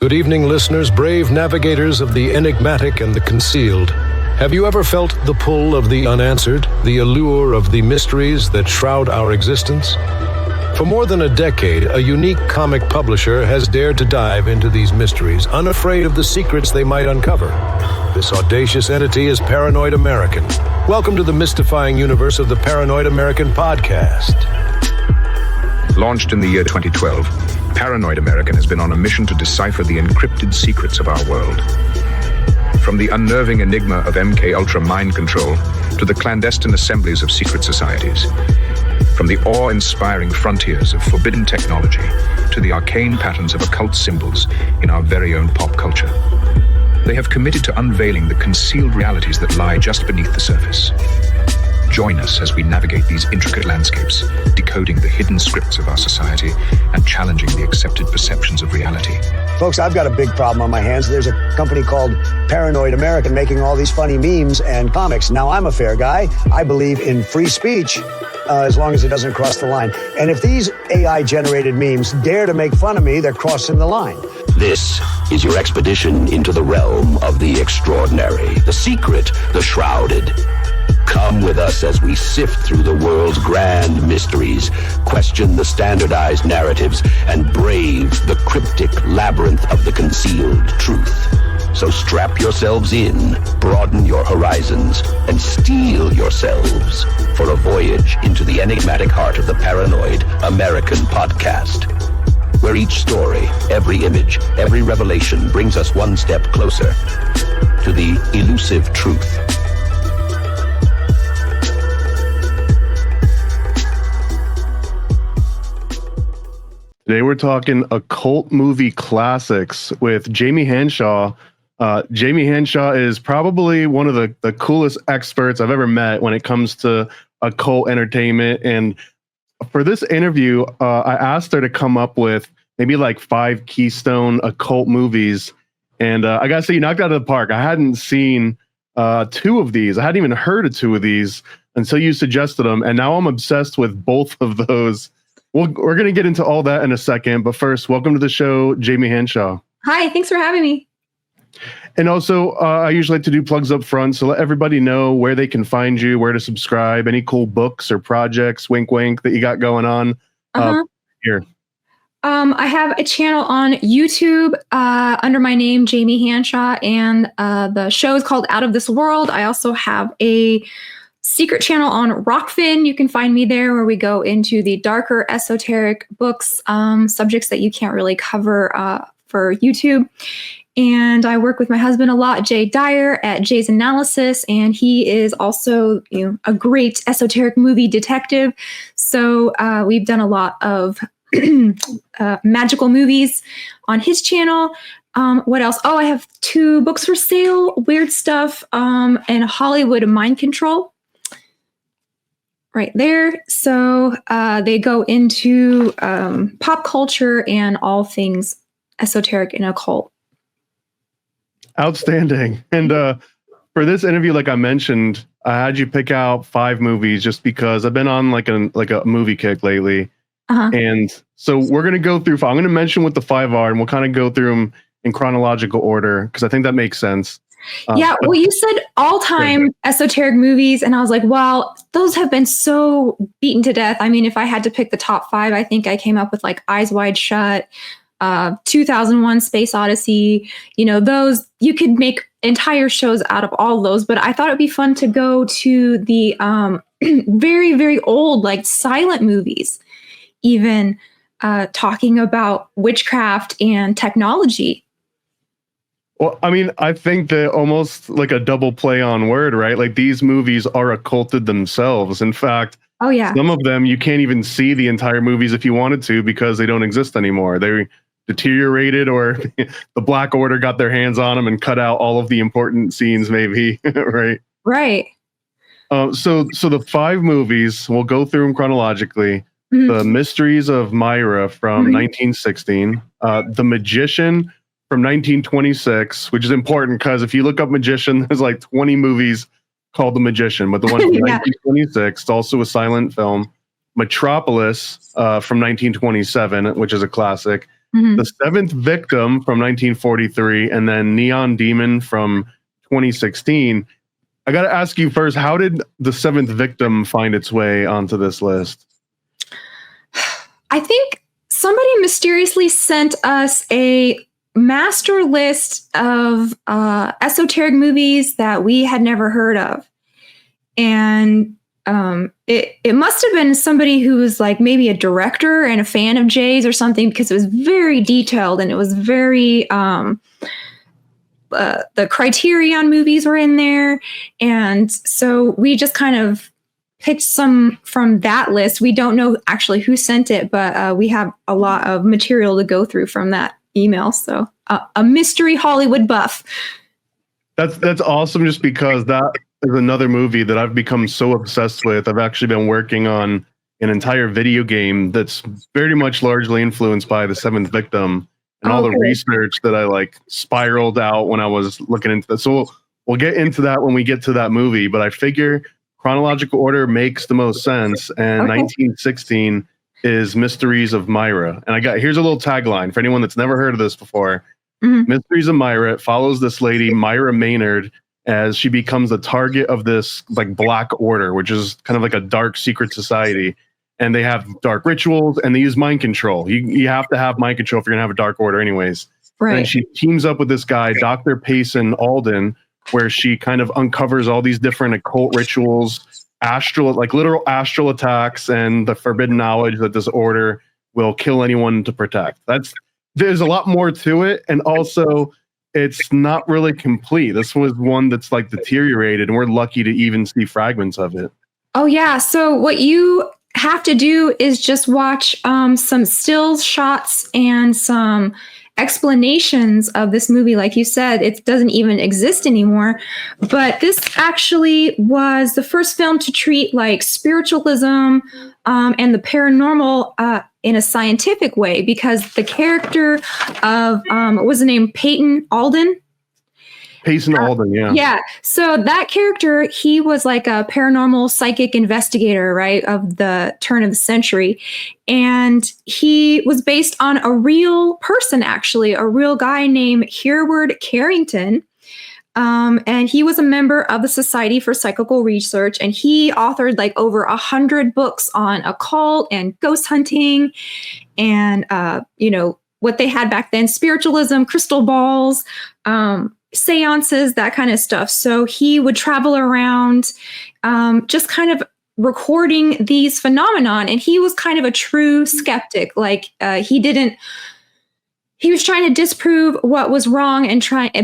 Good evening, listeners, brave navigators of the enigmatic and the concealed. Have you ever felt the pull of the unanswered, the allure of the mysteries that shroud our existence? For more than a decade, a unique comic publisher has dared to dive into these mysteries, unafraid of the secrets they might uncover. This audacious entity is Paranoid American. Welcome to the mystifying universe of the Paranoid American podcast. Launched in the year 2012, Paranoid American has been on a mission to decipher the encrypted secrets of our world. From the unnerving enigma of MK Ultra mind control to the clandestine assemblies of secret societies. From the awe-inspiring frontiers of forbidden technology to the arcane patterns of occult symbols in our very own pop culture. They have committed to unveiling the concealed realities that lie just beneath the surface. Join us as we navigate these intricate landscapes, decoding the hidden scripts of our society and challenging the accepted perceptions of reality. Folks, I've got a big problem on my hands. There's a company called Paranoid American making all these funny memes and comics. Now, I'm a fair guy. I believe in free speech as long as it doesn't cross the line. And if these AI-generated memes dare to make fun of me, they're crossing the line. This is your expedition into the realm of the extraordinary, the secret, the shrouded. Come with us as we sift through the world's grand mysteries, question the standardized narratives, and brave the cryptic labyrinth of the concealed truth. So strap yourselves in, broaden your horizons, and steel yourselves for a voyage into the enigmatic heart of the Paranoid American podcast, where each story, every image, every revelation brings us one step closer to the elusive truth. Today we're talking occult movie classics with Jamie Hanshaw. Jamie Hanshaw is probably one of the coolest experts I've ever met when it comes to occult entertainment. And for this interview, I asked her to come up with maybe like 5 keystone occult movies. And I gotta say, you knocked it out of the park. I hadn't seen 2 of these. I hadn't even heard of 2 of these until you suggested them. And now I'm obsessed with both of those. Well, we're going to get into all that in a second, but first, welcome to the show, Jamie Hanshaw. Hi, thanks for having me. And also, I usually like to do plugs up front, so let everybody know where they can find you, where to subscribe, any cool books or projects, wink, wink, that you got going on here. I have a channel on YouTube under my name, Jamie Hanshaw, and the show is called Out of This World. I also have a secret channel on Rockfin. You can find me there, where we go into the darker esoteric books, subjects that you can't really cover for YouTube. And I work with my husband a lot, Jay Dyer, at Jay's Analysis, and he is also, a great esoteric movie detective. So we've done a lot of magical movies on his channel. What else? Oh, I have 2 books for sale, Weird Stuff and Hollywood Mind Control. Right there. So they go into pop culture and all things esoteric and occult. Outstanding. And for this interview, like I mentioned, I had you pick out 5 movies just because I've been on like a movie kick lately. And so we're going to go through 5. I'm going to mention what the 5 are, and we'll kind of go through them in chronological order because I think that makes sense. Well, you said all-time esoteric movies, and I was like, wow, those have been so beaten to death. I mean, if I had to pick the top 5, I think I came up with like Eyes Wide Shut, 2001 Space Odyssey. Those, you could make entire shows out of all those, but I thought it'd be fun to go to the very, very old, like silent movies, even talking about witchcraft and technology. Well, I mean, I think that almost like a double play on word, right? Like these movies are occulted themselves. In fact, some of them you can't even see the entire movies if you wanted to because they don't exist anymore. They deteriorated, or the Black Order got their hands on them and cut out all of the important scenes, maybe, right? Right. So the 5 movies, we'll go through them chronologically. Mm-hmm. The Mysteries of Myra from 1916, The Magician from 1926, which is important because if you look up Magician, there's like 20 movies called The Magician, but the one from 1926, it's also a silent film. Metropolis from 1927, which is a classic. The Seventh Victim from 1943, and then Neon Demon from 2016. I got to ask you first, how did The Seventh Victim find its way onto this list? I think somebody mysteriously sent us a master list of esoteric movies that we had never heard of. And it must have been somebody who was like maybe a director and a fan of Jay's or something, because it was very detailed and it was very the Criterion movies were in there. And so we just kind of picked some from that list. We don't know actually who sent it, but we have a lot of material to go through from that email. So a mystery Hollywood buff. That's awesome, just because that is another movie that I've become so obsessed with. I've actually been working on an entire video game that's very much largely influenced by The Seventh Victim and all the research that I like spiraled out when I was looking into that. So we'll get into that when we get to that movie, but I figure chronological order makes the most sense. And 1916 is Mysteries of Myra. And here's a little tagline for anyone that's never heard of this before. Mysteries of Myra. It follows this lady, Myra Maynard, as she becomes the target of this like black order, which is kind of like a dark secret society. And they have dark rituals and they use mind control. You have to have mind control if you're gonna have a dark order anyways. Right. And she teams up with this guy, Dr. Payson Alden, where she kind of uncovers all these different occult rituals, literal astral attacks, and the forbidden knowledge that this order will kill anyone to protect. There's a lot more to it, and also it's not really complete. This was one that's like deteriorated, and we're lucky to even see fragments of it. Oh yeah, so what you have to do is just watch some stills shots and some explanations of this movie. Like you said, it doesn't even exist anymore, but this actually was the first film to treat like spiritualism and the paranormal in a scientific way, because the character of what was the name, Payson Alden, yeah. Yeah. So that character, he was like a paranormal psychic investigator, right, of the turn of the century. And he was based on a real person, actually, a real guy named Hereward Carrington. And he was a member of the Society for Psychical Research, and he authored like over 100 books on occult and ghost hunting and, what they had back then, spiritualism, crystal balls, seances, that kind of stuff. So he would travel around just kind of recording these phenomenon, and he was kind of a true skeptic. Like he was trying to disprove what was wrong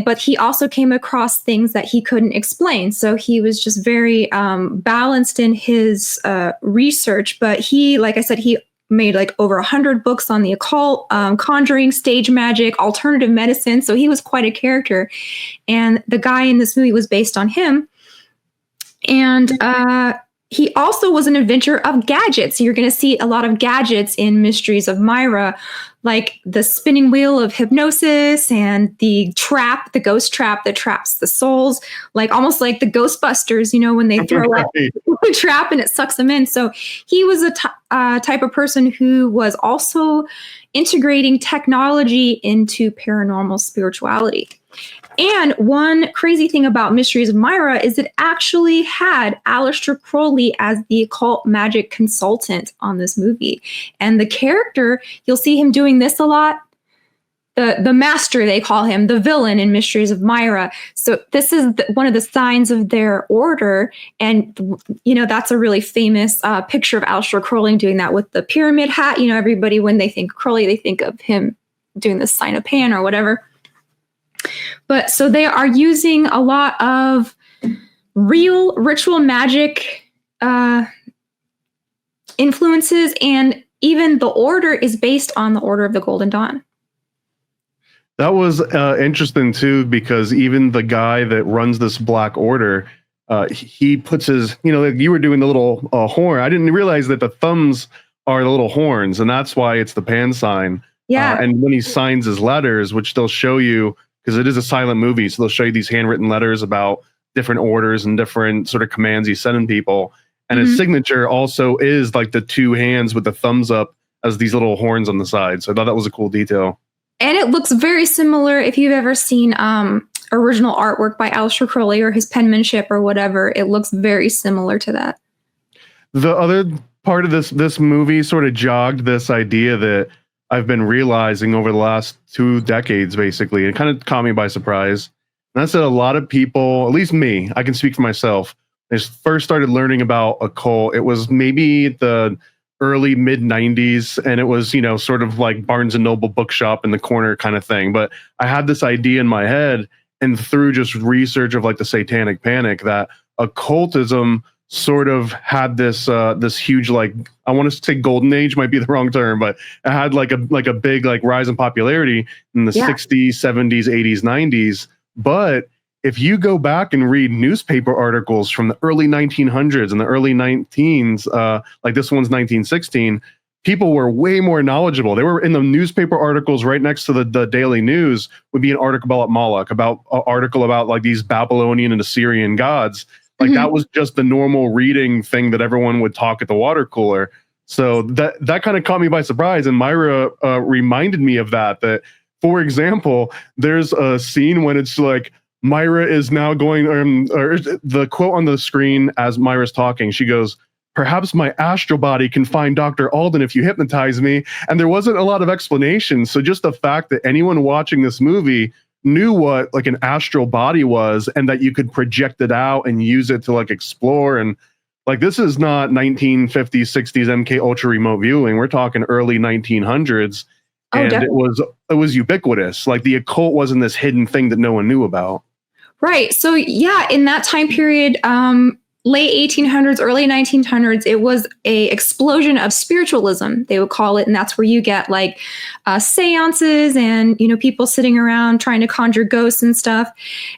but he also came across things that he couldn't explain. So he was just very balanced in his research. But he, like I said, he made like over 100 books on the occult, conjuring, stage magic, alternative medicine. So he was quite a character. And the guy in this movie was based on him. And he also was an inventor of gadgets. You're going to see a lot of gadgets in Mysteries of Myra, like the spinning wheel of hypnosis and the ghost trap that traps the souls, like almost like the Ghostbusters, when they throw out the trap and it sucks them in. So he was a type of person who was also integrating technology into paranormal spirituality. And one crazy thing about Mysteries of Myra is it actually had Aleister Crowley as the occult magic consultant on this movie. And the character, you'll see him doing this a lot. The master, they call him, the villain in Mysteries of Myra. So this is one of the signs of their order. And, that's a really famous picture of Aleister Crowley doing that with the pyramid hat. Everybody, when they think Crowley, they think of him doing the sign of Pan or whatever. But so they are using a lot of real ritual magic influences, and even the order is based on the Order of the Golden Dawn. That was interesting too, because even the guy that runs this Black Order, he puts his, like you were doing the little horn. I didn't realize that the thumbs are the little horns, and that's why it's the Pan sign. Yeah. And when he signs his letters, which they'll show you, because it is a silent movie, so they'll show you these handwritten letters about different orders and different sort of commands he's sending people. And his signature also is like the two hands with the thumbs up as these little horns on the side. So I thought that was a cool detail. And it looks very similar if you've ever seen original artwork by Aleister Crowley or his penmanship or whatever. It looks very similar to that. The other part of this movie sort of jogged this idea that I've been realizing over the last 2 decades, basically. It kind of caught me by surprise. And that's that a lot of people, at least me, I can speak for myself, I first started learning about occult. It was maybe the early mid 90s, and it was, you know, sort of like Barnes and Noble bookshop in the corner kind of thing. But I had this idea in my head, and through just research of like the Satanic Panic, that occultism sort of had this this huge, like, I want to say golden age might be the wrong term, but it had like a big like rise in popularity in the 60s, 70s, 80s, 90s. But if you go back and read newspaper articles from the early 1900s and the early 19s, like this one's 1916, people were way more knowledgeable. They were in the newspaper articles right next to the Daily News would be an article about Moloch, about an article about like these Babylonian and Assyrian gods. Like that was just the normal reading thing that everyone would talk at the water cooler. So that kind of caught me by surprise. And Myra reminded me of that, for example, there's a scene when it's like, Myra is now going, or the quote on the screen as Myra's talking, she goes, "Perhaps my astral body can find Dr. Alden if you hypnotize me." And there wasn't a lot of explanation. So just the fact that anyone watching this movie knew what like an astral body was, and that you could project it out and use it to like explore. And like, this is not 1950s, 60s MK Ultra remote viewing. We're talking early 1900s. And it was ubiquitous. Like the occult wasn't this hidden thing that no one knew about. Right. So yeah, in that time period, late 1800s, early 1900s, it was a explosion of spiritualism, they would call it. And that's where you get like seances and, you know, people sitting around trying to conjure ghosts and stuff.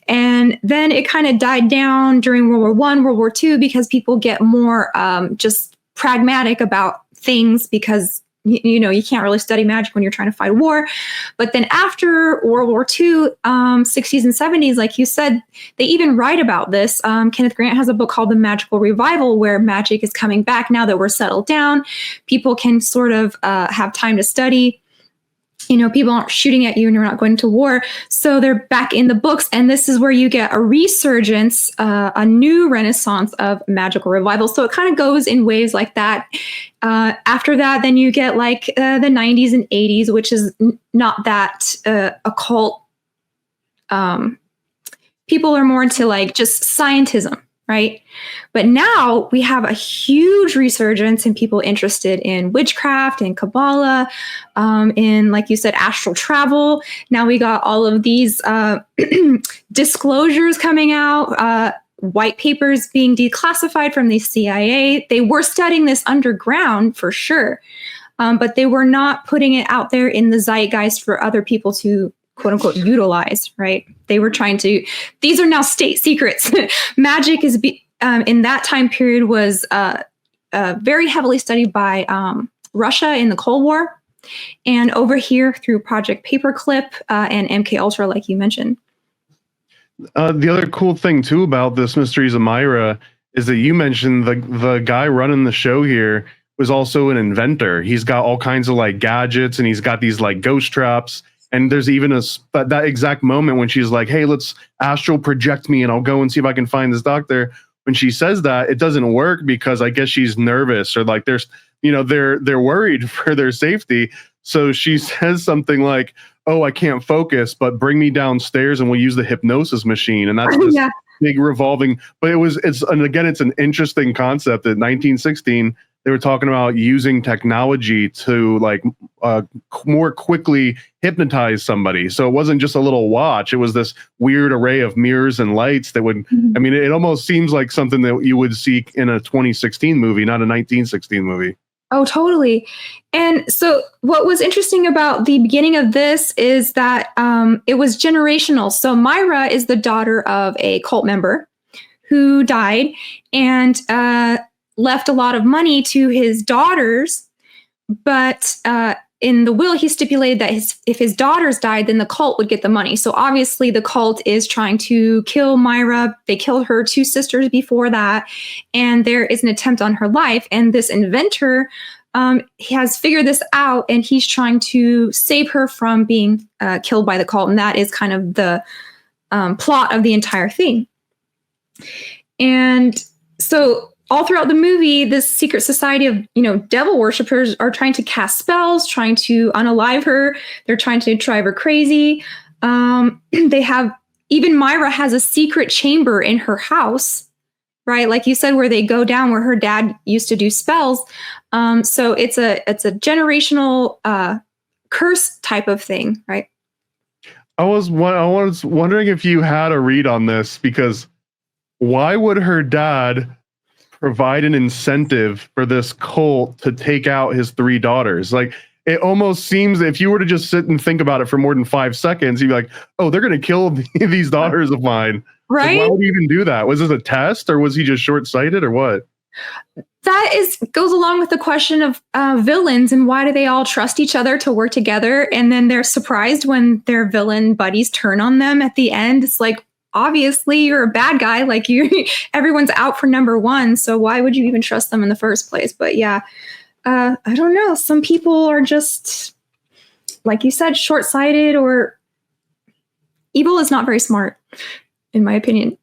And then it kind of died down during World War I, World War II, because people get more just pragmatic about things, because you know, you can't really study magic when you're trying to fight war. But then after World War II, 60s and 70s, like you said, they even write about this. Kenneth Grant has a book called The Magical Revival, where magic is coming back now that we're settled down. People can sort of have time to study. You know, people aren't shooting at you and you're not going to war. So they're back in the books. And this is where you get a resurgence, a new renaissance of magical revival. So it kind of goes in waves like that. After that, then you get like the 90s and 80s, which is not that occult. People are more into like just scientism, right? But now we have a huge resurgence in people interested in witchcraft and Kabbalah, in, like you said, astral travel. Now we got all of these disclosures coming out, white papers being declassified from the CIA. They were studying this underground for sure, but they were not putting it out there in the zeitgeist for other people to, quote unquote, utilize, right? They were trying to, these are now state secrets. Magic is, in that time period, was very heavily studied by Russia in the Cold War, and over here through Project Paperclip and MK Ultra, like you mentioned. The other cool thing too about this Mysteries of Myra is that you mentioned the guy running the show here was also an inventor. He's got all kinds of like gadgets, and he's got these like ghost traps. And there's even that exact moment when she's like, "Hey, let's astral project me and I'll go and see if I can find this doctor." When she says that, it doesn't work because I guess she's nervous, or like there's, you know, they're worried for their safety. So she says something like, "Oh, I can't focus, but bring me downstairs and we'll use the hypnosis machine." And that's this big revolving. But it's an interesting concept. That 1916, they were talking about using technology to like more quickly hypnotize somebody. So it wasn't just a little watch. It was this weird array of mirrors and lights that would, I mean, it almost seems like something that you would see in a 2016 movie, not a 1916 movie. Oh, totally. And so what was interesting about the beginning of this is that it was generational. So Myra is the daughter of a cult member who died and left a lot of money to his daughters. But in the will, he stipulated that if his daughters died, then the cult would get the money. So obviously the cult is trying to kill Myra. They killed her 2 sisters before that. And there is an attempt on her life. And this inventor he has figured this out, and he's trying to save her from being killed by the cult. And that is kind of the plot of the entire thing. And so all throughout the movie, this secret society of, devil worshippers are trying to cast spells, trying to unalive her. They're trying to drive her crazy. Even Myra has a secret chamber in her house, right? Like you said, where they go down, where her dad used to do spells. So it's a generational curse type of thing, right? I was wondering if you had a read on this, because why would her dad provide an incentive for this cult to take out his 3 daughters? Like, it almost seems, if you were to just sit and think about it for more than 5 seconds, you'd be like, oh, they're going to kill these daughters of mine. Right? Like, why would he even do that? Was this a test, or was he just short-sighted, or what? That goes along with the question of villains, and why do they all trust each other to work together? And then they're surprised when their villain buddies turn on them at the end. It's like, obviously you're a bad guy. Like, everyone's out for number one. So why would you even trust them in the first place? But yeah, I don't know. Some people are just, like you said, short-sighted, or evil is not very smart, in my opinion.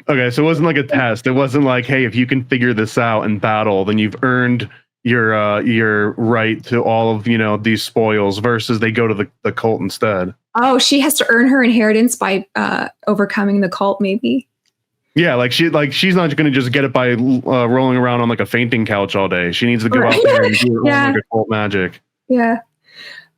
Okay, so it wasn't like a test. It wasn't like, hey, if you can figure this out in battle, then you've earned your right to all of these spoils, versus they go to the cult instead. Oh, she has to earn her inheritance by overcoming the cult, maybe. Yeah, she's not going to just get it by rolling around on like a fainting couch all day. She needs to go out there and do her own like occult magic. Yeah.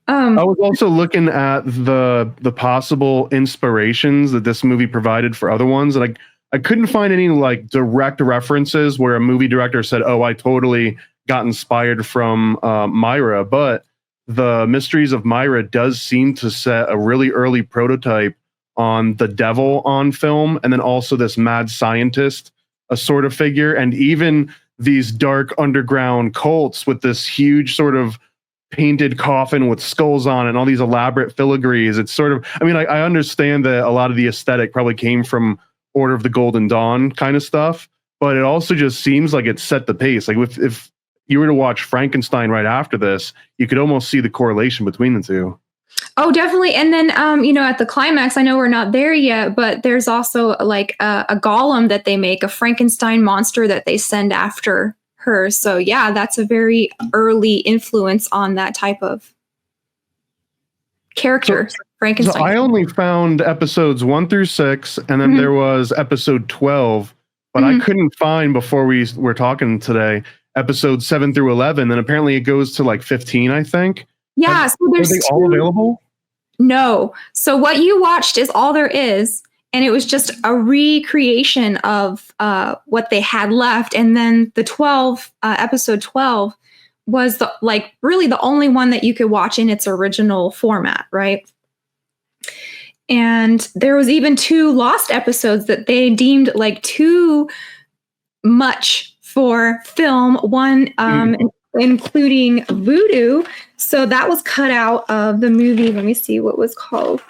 I was also looking at the possible inspirations that this movie provided for other ones, and I couldn't find any like direct references where a movie director said, "Oh, I totally got inspired from Myra," but the Mysteries of Myra does seem to set a really early prototype on the devil on film, and then also this mad scientist, a sort of figure, and even these dark underground cults with this huge sort of painted coffin with skulls on it and all these elaborate filigrees. It's sort of, I understand that a lot of the aesthetic probably came from Order of the Golden Dawn kind of stuff, but it also just seems like it set the pace. Like if you were to watch Frankenstein right after this, you could almost see the correlation between the two. Oh, definitely. And then, at the climax, I know we're not there yet, but there's also like a golem that they make, a Frankenstein monster that they send after her. So yeah, that's a very early influence on that type of character. Frankenstein. So I only found episodes 1 through 6, and then there was episode 12, but I couldn't find, before we were talking today, episodes 7 through 11. And apparently it goes to like 15, I think. Yeah. So there's are they all available? No. So what you watched is all there is. And it was just a recreation of what they had left. And then the episode 12 was really the only one that you could watch in its original format, right? And there was even 2 lost episodes that they deemed like too much for film. One including voodoo. So that was cut out of the movie. Let me see what was called.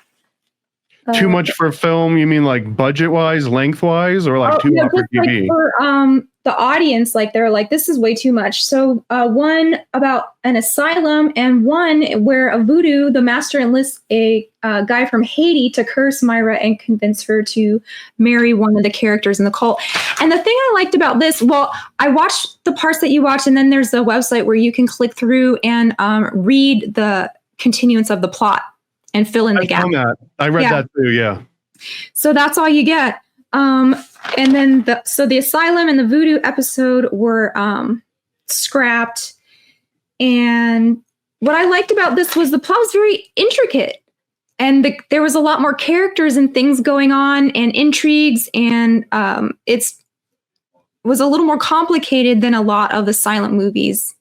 Too much for film? You mean like budget-wise, length-wise, or like too much for TV? Like for the audience, like they're like, this is way too much. So one about an asylum, and one where a voodoo, the master enlists a guy from Haiti to curse Myra and convince her to marry one of the characters in the cult. And the thing I liked about this, well, I watched the parts that you watched, and then there's a website where you can click through and read the continuance of the plot and fill in the gap. I read that too, yeah. So that's all you get. And then the asylum and the voodoo episode were scrapped. And what I liked about this was the plot was very intricate. And there was a lot more characters and things going on and intrigues. And it was a little more complicated than a lot of the silent movies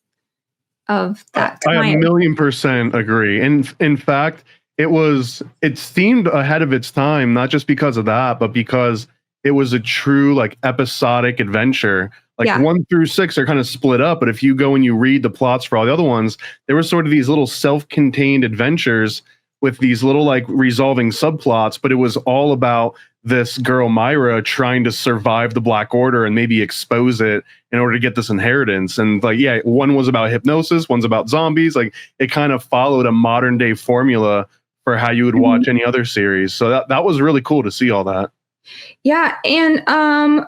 of that time. I 1,000,000% agree. And in fact, it seemed ahead of its time, not just because of that, but because it was a true like episodic adventure. Like 1 through 6 are kind of split up, but if you go and you read the plots for all the other ones, there were sort of these little self-contained adventures with these little like resolving subplots, but it was all about this girl Myra trying to survive the Black Order and maybe expose it in order to get this inheritance. And like, yeah, one was about hypnosis, one's about zombies. Like it kind of followed a modern day formula for how you would watch any other series. So that was really cool to see all that. Yeah, and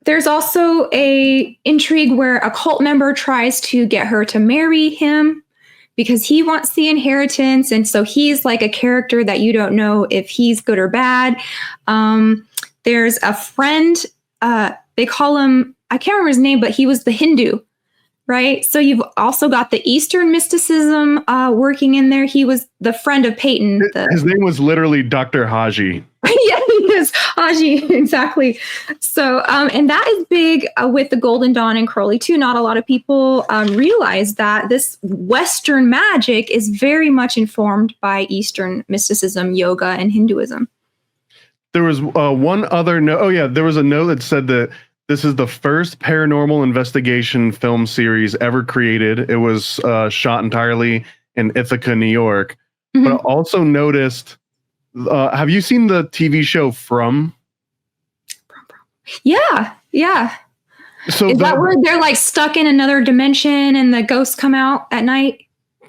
there's also a intrigue where a cult member tries to get her to marry him because he wants the inheritance. And so he's like a character that you don't know if he's good or bad. There's a friend, they call him, I can't remember his name, but he was the Hindu, right? So you've also got the Eastern mysticism working in there. He was the friend of Peyton. His name was literally Dr. Haji. Yeah, he is. Haji, exactly. So, and that is big with the Golden Dawn and Crowley too. Not a lot of people realize that this Western magic is very much informed by Eastern mysticism, yoga, and Hinduism. There was one other note. Oh yeah, there was a note that said that this is the first paranormal investigation film series ever created. It was shot entirely in Ithaca, New York. But I also noticed, have you seen the TV show From? Yeah. So is that where they're like stuck in another dimension and the ghosts come out at night?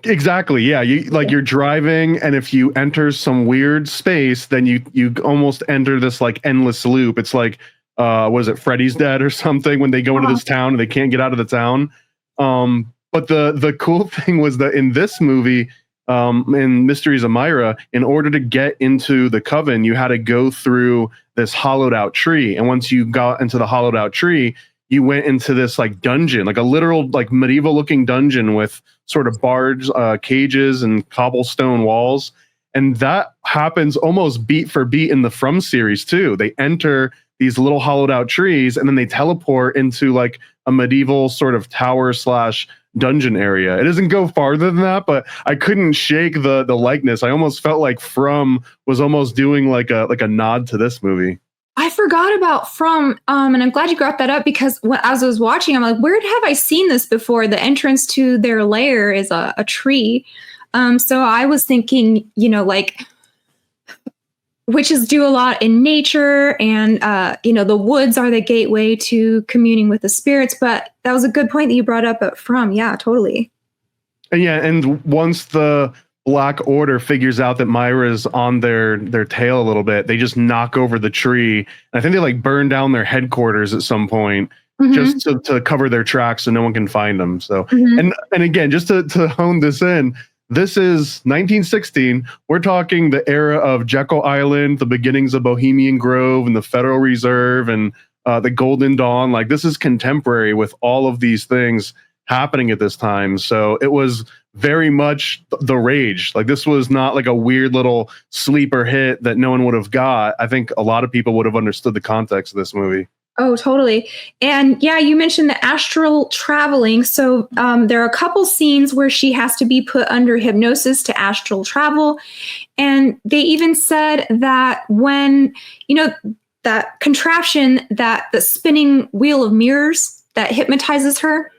Exactly. Yeah. You're driving, and if you enter some weird space, then you almost enter this like endless loop. It's like, what is it, Freddy's Dead or something, when they go into this town and they can't get out of the town. But the cool thing was that in this movie, in Mysteries of Myra, in order to get into the coven, you had to go through this hollowed out tree. And once you got into the hollowed out tree, you went into this like dungeon, like a literal like medieval looking dungeon with sort of bars, cages and cobblestone walls. And that happens almost beat for beat in the From series too. They enter these little hollowed out trees and then they teleport into like a medieval sort of tower / dungeon area. It doesn't go farther than that, but I couldn't shake the likeness. I almost felt like From was almost doing like a nod to this movie. I forgot about From, and I'm glad you brought that up because as I was watching, I'm like, where have I seen this before? The entrance to their lair is a tree. So I was thinking, like witches do a lot in nature, and the woods are the gateway to communing with the spirits. But that was a good point that you brought up From. Yeah, totally. And once the Black Order figures out that Myra's on their tail a little bit, they just knock over the tree. And I think they like burn down their headquarters at some point just to cover their tracks so no one can find them. So and again, just to hone this in, this is 1916. We're talking the era of Jekyll Island, the beginnings of Bohemian Grove and the Federal Reserve and the Golden Dawn. Like this is contemporary with all of these things happening at this time. So it was very much the rage. Like this was not like a weird little sleeper hit that no one would have got. I think a lot of people would have understood the context of this movie. Oh, totally. And yeah, you mentioned the astral traveling. So there are a couple scenes where she has to be put under hypnosis to astral travel. And they even said that when, that contraption, that the spinning wheel of mirrors that hypnotizes her,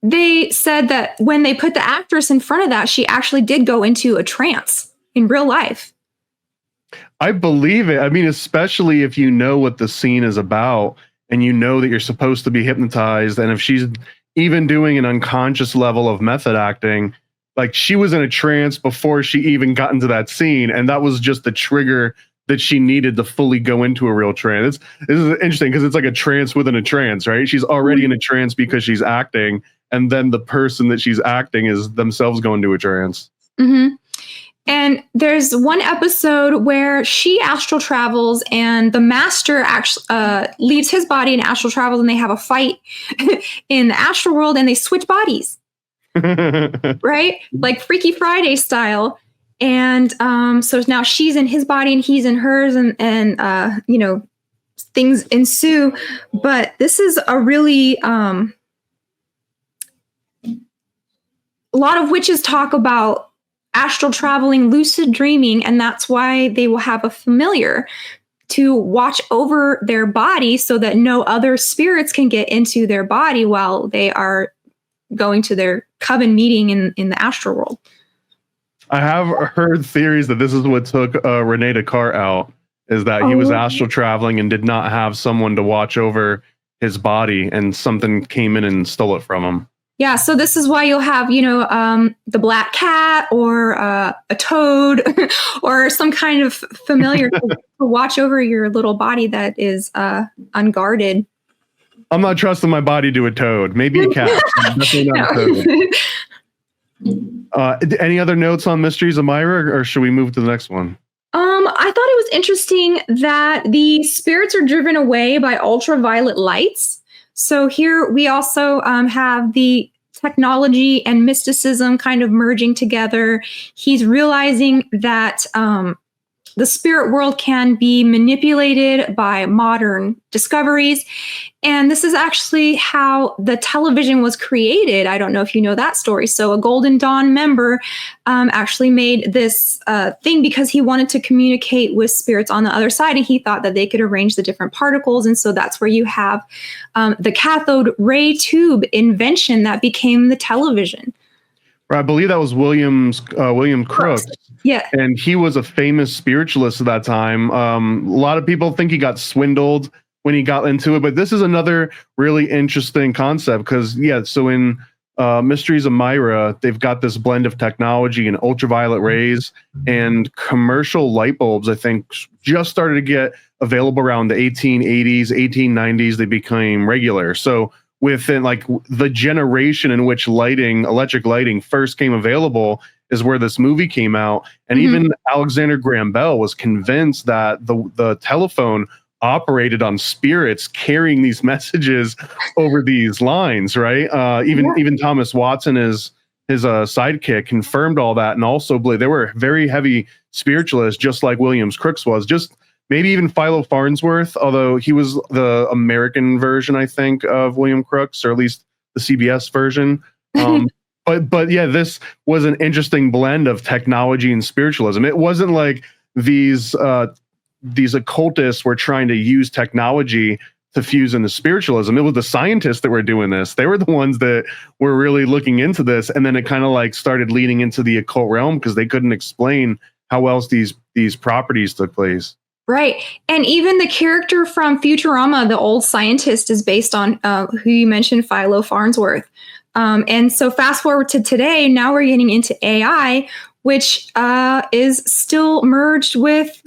they said that when they put the actress in front of that, she actually did go into a trance in real life. I believe it. I mean, especially if you know what the scene is about and you know that you're supposed to be hypnotized. And if she's even doing an unconscious level of method acting, like she was in a trance before she even got into that scene. And that was just the trigger that she needed to fully go into a real trance. This is interesting because it's like a trance within a trance, right? She's already in a trance because she's acting. And then the person that she's acting is themselves going to a trance. And there's one episode where she astral travels and the master actually leaves his body and astral travels, and they have a fight in the astral world and they switch bodies, right? Like Freaky Friday style. And so now she's in his body and he's in hers, and things ensue. But this is a really... a lot of witches talk about astral traveling, lucid dreaming, and that's why they will have a familiar to watch over their body so that no other spirits can get into their body while they are, going to their coven meeting in the astral world. I have heard theories that this is what took Rene Descartes out, is that he was astral traveling and did not have someone to watch over his body, and something came in and stole it from him. Yeah, so this is why you'll have, the black cat or a toad or some kind of familiar to watch over your little body that is unguarded. I'm not trusting my body to a toad. Maybe a cat. Definitely not a toad. Any other notes on Mysteries of Myra, or should we move to the next one? I thought it was interesting that the spirits are driven away by ultraviolet lights. So here we also have the technology and mysticism kind of merging together. He's realizing that the spirit world can be manipulated by modern discoveries. And this is actually how the television was created. I don't know if you know that story. So a Golden Dawn member actually made this thing because he wanted to communicate with spirits on the other side. And he thought that they could arrange the different particles. And so that's where you have the cathode ray tube invention that became the television. I believe that was William Crookes. Yeah. And he was a famous spiritualist at that time. A lot of people think he got swindled when he got into it, but this is another really interesting concept because, so in Mysteries of Myra, they've got this blend of technology and ultraviolet rays, and commercial light bulbs, I think, just started to get available around the 1880s, 1890s. They became regular. So within like the generation in which electric lighting first came available is where this movie came out. And even Alexander Graham Bell was convinced that the telephone operated on spirits carrying these messages over these lines, right? Even Thomas Watson, his sidekick, confirmed all that, and also believed they were very heavy spiritualists, just like Williams Crookes was. Just maybe even Philo Farnsworth, although he was the American version, I think, of William Crookes, or at least the CBS version. But yeah, this was an interesting blend of technology and spiritualism. It wasn't like these occultists were trying to use technology to fuse into spiritualism. It was the scientists that were doing this. They were the ones that were really looking into this, and then it kind of like started leading into the occult realm because they couldn't explain how else these properties took place. Right. And even the character from Futurama, the old scientist, is based on who you mentioned, Philo Farnsworth. And so fast forward to today, now we're getting into AI, which is still merged with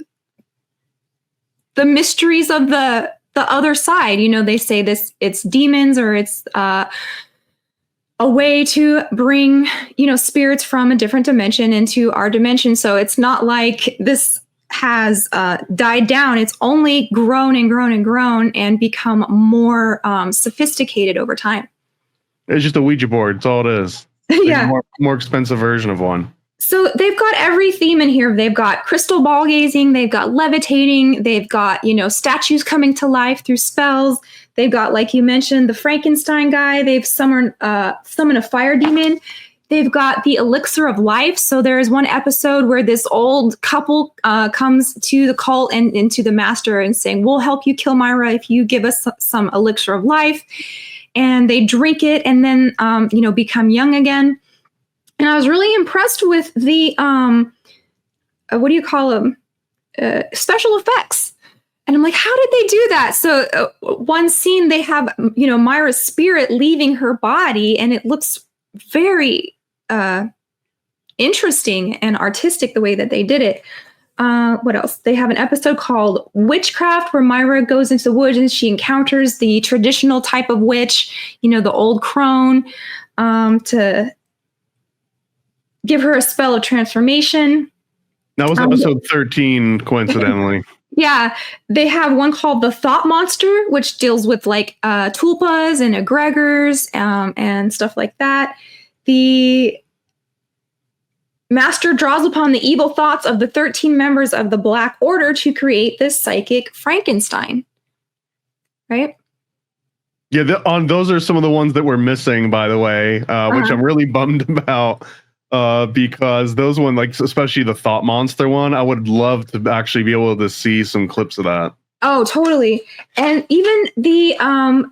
the mysteries of the other side. They say it's demons, or it's a way to bring, spirits from a different dimension into our dimension. So it's not like this has died down. It's only grown and grown and grown and become more sophisticated over time. It's just a Ouija board. That's all it is. Yeah. More expensive version of one. So they've got every theme in here. They've got crystal ball gazing. They've got levitating. They've got, statues coming to life through spells. They've got, like you mentioned, the Frankenstein guy. They've summoned a fire demon. They've got the elixir of life. So there is one episode where this old couple comes to the cult and into the master and saying, "We'll help you kill Myra if you give us some elixir of life." And they drink it and then, become young again. And I was really impressed with the, what do you call them? Special effects. And I'm like, how did they do that? So one scene, they have, Myra's spirit leaving her body, and it looks very interesting and artistic the way that they did it. What else? They have an episode called Witchcraft, where Myra goes into the woods and she encounters the traditional type of witch, the old crone, to give her a spell of transformation. That was episode 13, coincidentally. Yeah. They have one called The Thought Monster, which deals with like tulpas and egregors and stuff like that. The Master draws upon the evil thoughts of the 13 members of the Black Order to create this psychic Frankenstein. Right? Yeah, those are some of the ones that we're missing, by the way, which I'm really bummed about, because those ones, like especially the Thought Monster one, I would love to actually be able to see some clips of that. Oh, totally. And even the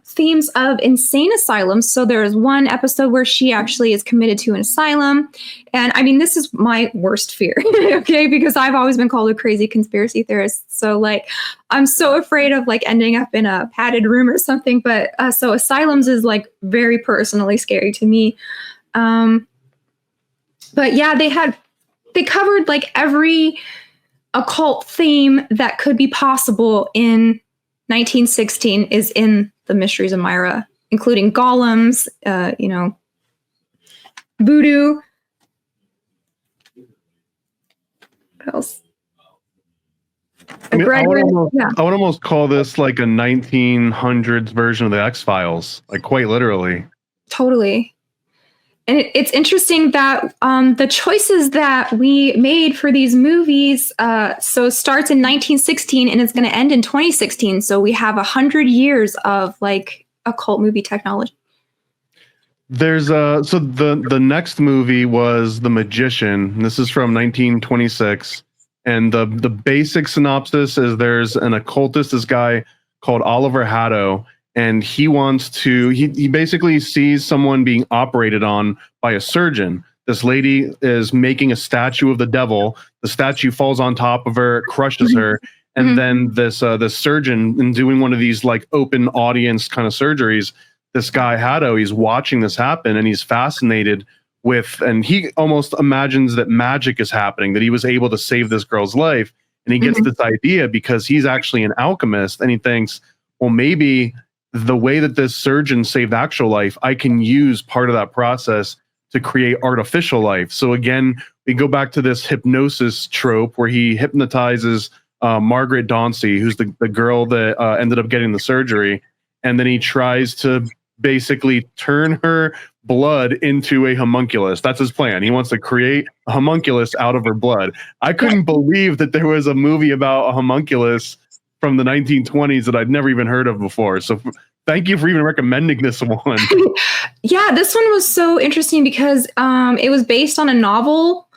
themes of insane asylums. So there's one episode where she actually is committed to an asylum. And I mean, this is my worst fear, okay? Because I've always been called a crazy conspiracy theorist. So like, I'm so afraid of like ending up in a padded room or something. But so asylums is like very personally scary to me. But yeah, they covered like every occult theme that could be possible in 1916 is in the Mysteries of Myra, including golems, voodoo. What else? I would almost call this like a 1900s version of the X-Files, like quite literally. Totally. And it's interesting that the choices that we made for these movies, so starts in 1916 and it's going to end in 2016. So we have 100 years of like occult movie technology. There's so the next movie was The Magician. This is from 1926, and the basic synopsis is there's an occultist, this guy called Oliver Haddo. And he wants to, he basically sees someone being operated on by a surgeon. This lady is making a statue of the devil. The statue falls on top of her, crushes her. And then this surgeon, in doing one of these like open audience kind of surgeries, this guy Haddo, he's watching this happen and he's fascinated with, and he almost imagines that magic is happening, that he was able to save this girl's life. And he gets this idea because he's actually an alchemist, and he thinks, well, maybe the way that this surgeon saved actual life, I can use part of that process to create artificial life. So again, we go back to this hypnosis trope where he hypnotizes Margaret Dauncey, who's the girl that ended up getting the surgery. And then he tries to basically turn her blood into a homunculus. That's his plan. He wants to create a homunculus out of her blood. I couldn't believe that there was a movie about a homunculus from the 1920s that I'd never even heard of before. So thank you for even recommending this one. Yeah, this one was so interesting because it was based on a novel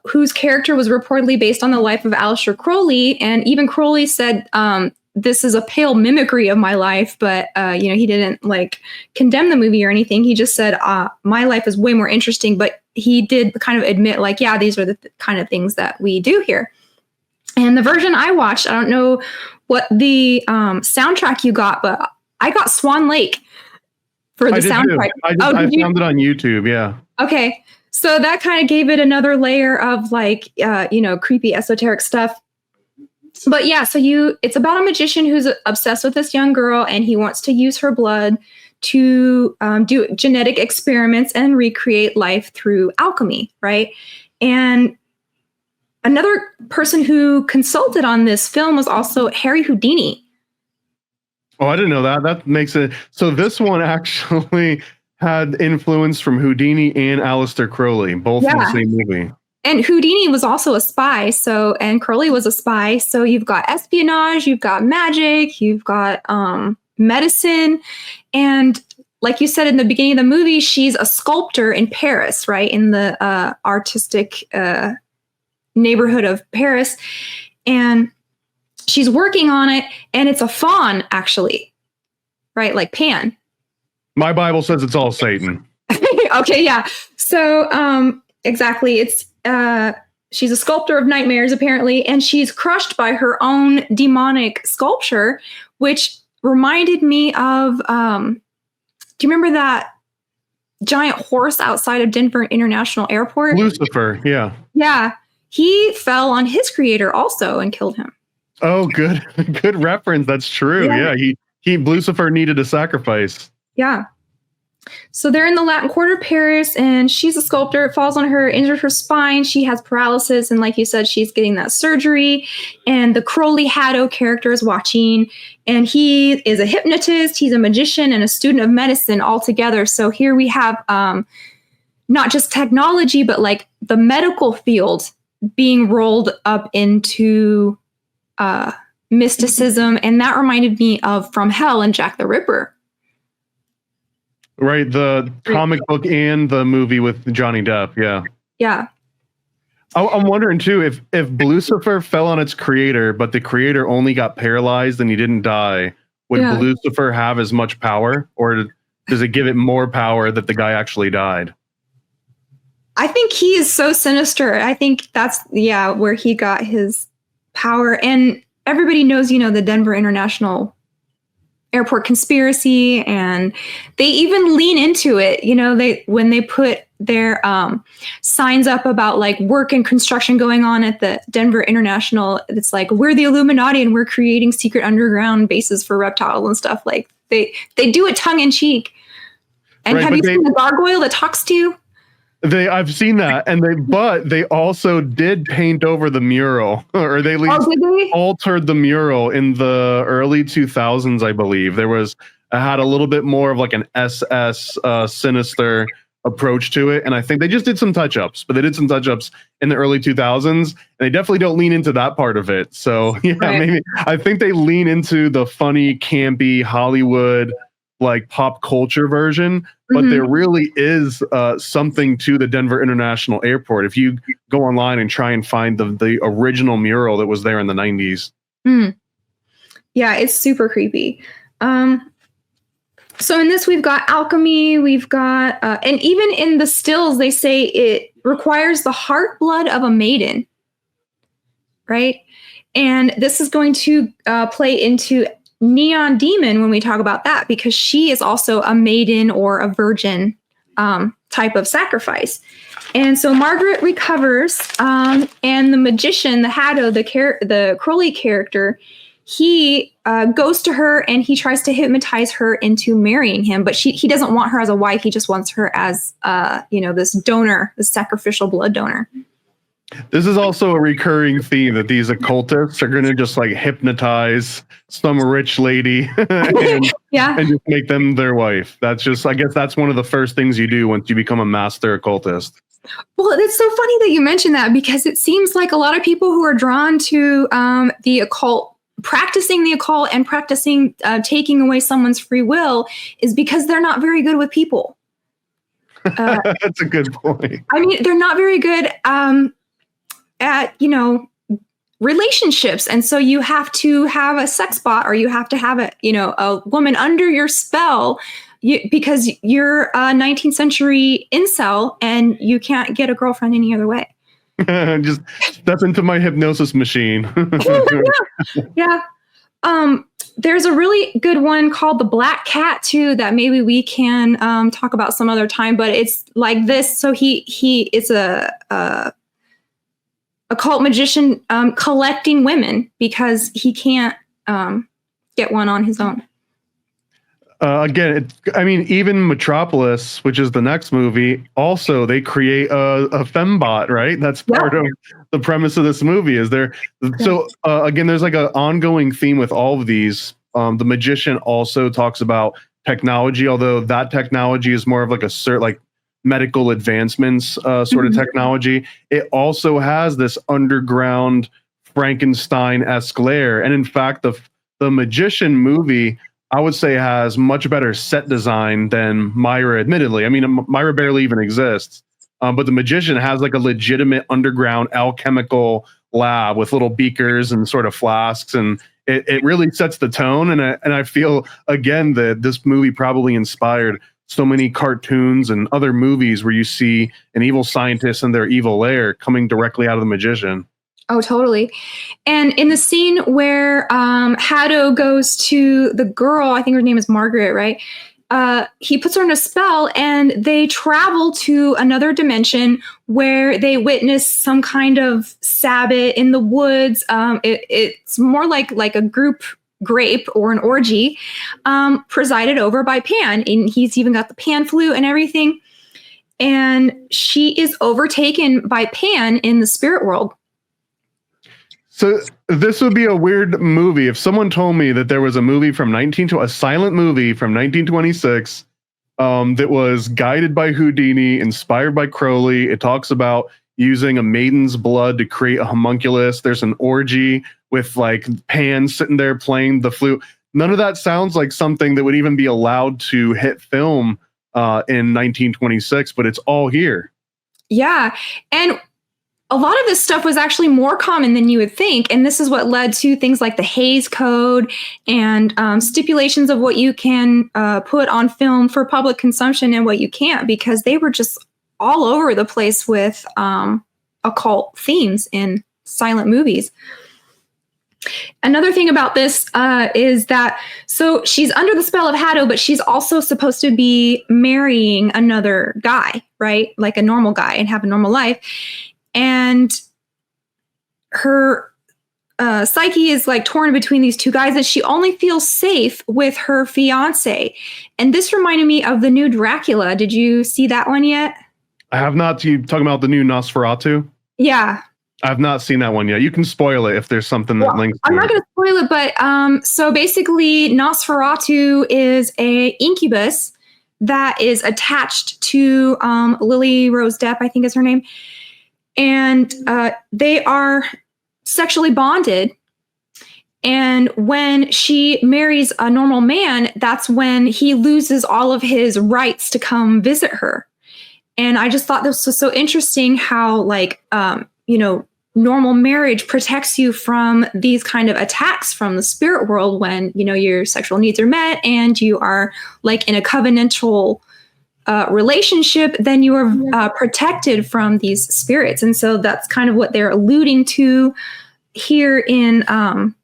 whose character was reportedly based on the life of Aleister Crowley. And even Crowley said, this is a pale mimicry of my life, but he didn't like condemn the movie or anything. He just said, my life is way more interesting, but he did kind of admit like, yeah, these are the kind of things that we do here. And the version I watched, I don't know what the soundtrack you got, but I got Swan Lake for the soundtrack. I found it on YouTube, yeah. Okay. So that kind of gave it another layer of like, creepy esoteric stuff. But yeah, so it's about a magician who's obsessed with this young girl, and he wants to use her blood to do genetic experiments and recreate life through alchemy, right? And another person who consulted on this film was also Harry Houdini. Oh, I didn't know that. That makes it. So this one actually had influence from Houdini and Aleister Crowley, both in the same movie. And Houdini was also a spy. And Crowley was a spy. So you've got espionage, you've got magic, you've got medicine. And like you said in the beginning of the movie, she's a sculptor in Paris, right? In the artistic neighborhood of Paris. And she's working on it, and it's a faun, actually, right? Like Pan. My Bible says it's all Satan. Okay, yeah. So exactly, it's she's a sculptor of nightmares, apparently, and she's crushed by her own demonic sculpture, which reminded me of, do you remember that giant horse outside of Denver International Airport? Lucifer, yeah. Yeah, he fell on his creator also and killed him. Oh, good reference. That's true. Yeah, he Lucifer needed a sacrifice. Yeah. So they're in the Latin Quarter of Paris, and she's a sculptor. It falls on her, injured her spine. She has paralysis, and like you said, she's getting that surgery. And the Crowley Haddo character is watching, and he is a hypnotist. He's a magician and a student of medicine all together. So here we have not just technology, but like the medical field being rolled up into mysticism. And that reminded me of From Hell and Jack the Ripper. Right, the comic book and the movie with Johnny Depp, yeah. Yeah. I'm wondering too if Lucifer fell on its creator, but the creator only got paralyzed and he didn't die. Would Lucifer have as much power, or does it give it more power that the guy actually died? I think he is so sinister. I think that's where he got his power. And everybody knows, the Denver International Airport conspiracy, and they even lean into it. When they put their signs up about like work and construction going on at the Denver International, it's like, we're the Illuminati and we're creating secret underground bases for reptiles and stuff. Like they do it tongue in cheek. And have you seen the gargoyle that talks to you? I've seen that, but they also did paint over the mural, or they at least altered the mural in the early 2000s, I believe. It had a little bit more of like an SS sinister approach to it, and I think they just did some touch-ups, but they did some touch-ups in the early 2000s, and they definitely don't lean into that part of it. So maybe I think they lean into the funny, campy Hollywood, like pop culture version, but there really is something to the Denver International Airport. If you go online and try and find the original mural that was there in the 90s. Yeah, it's super creepy. So in this, we've got alchemy, we've got, and even in the stills, they say it requires the heart blood of a maiden, right? And this is going to play into Neon Demon when we talk about that, because she is also a maiden or a virgin type of sacrifice. And so Margaret recovers, and the magician, the Hadow, the Crowley character, he goes to her and he tries to hypnotize her into marrying him, but he doesn't want her as a wife. He just wants her as this donor, this sacrificial blood donor. This is also a recurring theme that these occultists are going to just like hypnotize some rich lady and just make them their wife. I guess that's one of the first things you do once you become a master occultist. Well, it's so funny that you mentioned that, because it seems like a lot of people who are drawn to the occult, practicing the occult and practicing taking away someone's free will, is because they're not very good with people. That's a good point. I mean, they're not very good at relationships, and so you have to have a sex bot, or you have to have a woman under your spell, because you're a 19th century incel and you can't get a girlfriend any other way. Just step into my hypnosis machine. Yeah. There's a really good one called The Black Cat too, that maybe we can talk about some other time, but it's like this. So he is a occult magician collecting women because he can't get one on his own. Again, even Metropolis, which is the next movie, also they create a fembot, right? That's part of the premise of this movie. So again, there's like an ongoing theme with all of these. The magician also talks about technology, although that technology is more of like like medical advancements sort of technology. It also has this underground Frankenstein-esque lair, and in fact, the magician movie, I would say, has much better set design than Myra, admittedly. I mean, Myra barely even exists. But the magician has like a legitimate underground alchemical lab with little beakers and sort of flasks. And it really sets the tone. And I feel, again, that this movie probably inspired so many cartoons and other movies where you see an evil scientist and their evil lair coming directly out of the magician. Oh, totally. And in the scene where Hadow goes to the girl, I think her name is Margaret, right? He puts her in a spell and they travel to another dimension where they witness some kind of Sabbath in the woods. It's more like a group grape or an orgy presided over by Pan. And he's even got the Pan flute and everything. And she is overtaken by Pan in the spirit world. So this would be a weird movie if someone told me that there was a movie from a silent movie from 1926 that was guided by Houdini, inspired by Crowley. It talks about using a maiden's blood to create a homunculus. There's an orgy with like Pan sitting there playing the flute. None of that sounds like something that would even be allowed to hit film in 1926, but it's all here. Yeah. And a lot of this stuff was actually more common than you would think. And this is what led to things like the Hays Code and stipulations of what you can put on film for public consumption and what you can't, because they were just all over the place with occult themes in silent movies. Another thing about this is that, so she's under the spell of Hadow, but she's also supposed to be marrying another guy, right? Like a normal guy and have a normal life. And her psyche is like torn between these two guys, and she only feels safe with her fiance. And this reminded me of the new Dracula. Did you see that one yet? I have not. You talking about the new Nosferatu? Yeah. I've not seen that one yet. You can spoil it if there's something that links to I'm it. not going to spoil it, but so basically Nosferatu is a incubus that is attached to Lily Rose Depp, I think is her name. And they are sexually bonded. And when she marries a normal man, that's when he loses all of his rights to come visit her. And I just thought this was so interesting how, like, normal marriage protects you from these kind of attacks from the spirit world when, your sexual needs are met and you are like in a covenantal relationship, then you are protected from these spirits. And so that's kind of what they're alluding to here in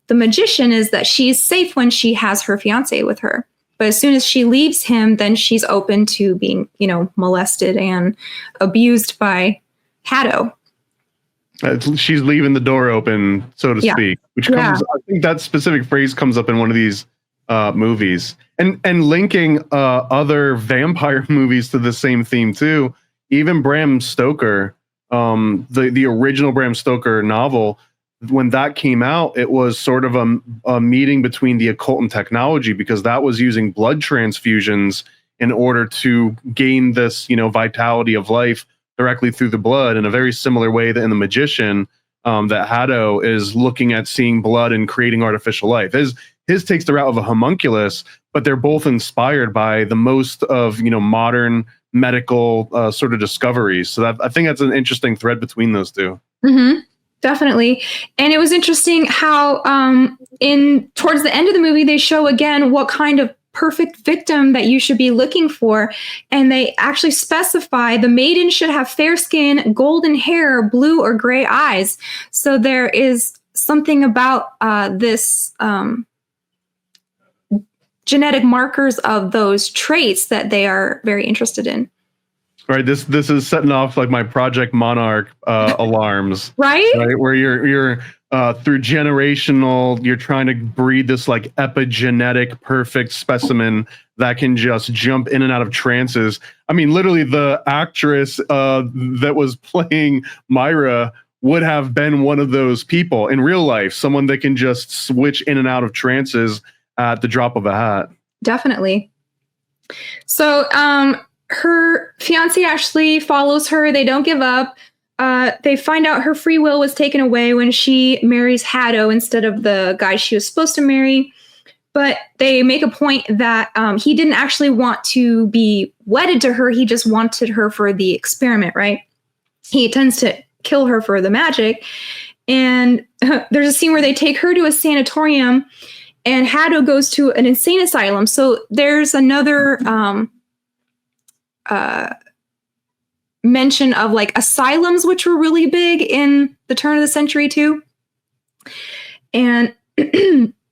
The Magician, is that she's safe when she has her fiance with her. But as soon as she leaves him, then she's open to being, molested and abused by Hadow. She's leaving the door open, so to speak, which comes, I think that specific phrase comes up in one of these movies. And linking other vampire movies to the same theme too. Even Bram Stoker, the original Bram Stoker novel, when that came out, it was sort of a meeting between the occult and technology, because that was using blood transfusions in order to gain this, vitality of life directly through the blood, in a very similar way that in The Magician, that Hadow is looking at seeing blood and creating artificial life. His takes the route of a homunculus, but they're both inspired by the most of modern medical sort of discoveries. So I think that's an interesting thread between those two. Mm-hmm. Definitely. And it was interesting how towards the end of the movie, they show again what kind of perfect victim that you should be looking for. And they actually specify the maiden should have fair skin, golden hair, blue or gray eyes. So there is something about this genetic markers of those traits that they are very interested in. All right, this is setting off like my Project Monarch alarms, right? Where you're through generational, you're trying to breed this like epigenetic perfect specimen that can just jump in and out of trances. I mean, literally, the actress that was playing Myra would have been one of those people in real life, someone that can just switch in and out of trances at the drop of a hat. Definitely. So, her fiance actually follows her. They don't give up. They find out her free will was taken away when she marries Hadow instead of the guy she was supposed to marry. But they make a point that he didn't actually want to be wedded to her. He just wanted her for the experiment, right? He intends to kill her for the magic. And there's a scene where they take her to a sanatorium and Hadow goes to an insane asylum. So there's another mention of like asylums, which were really big in the turn of the century too. And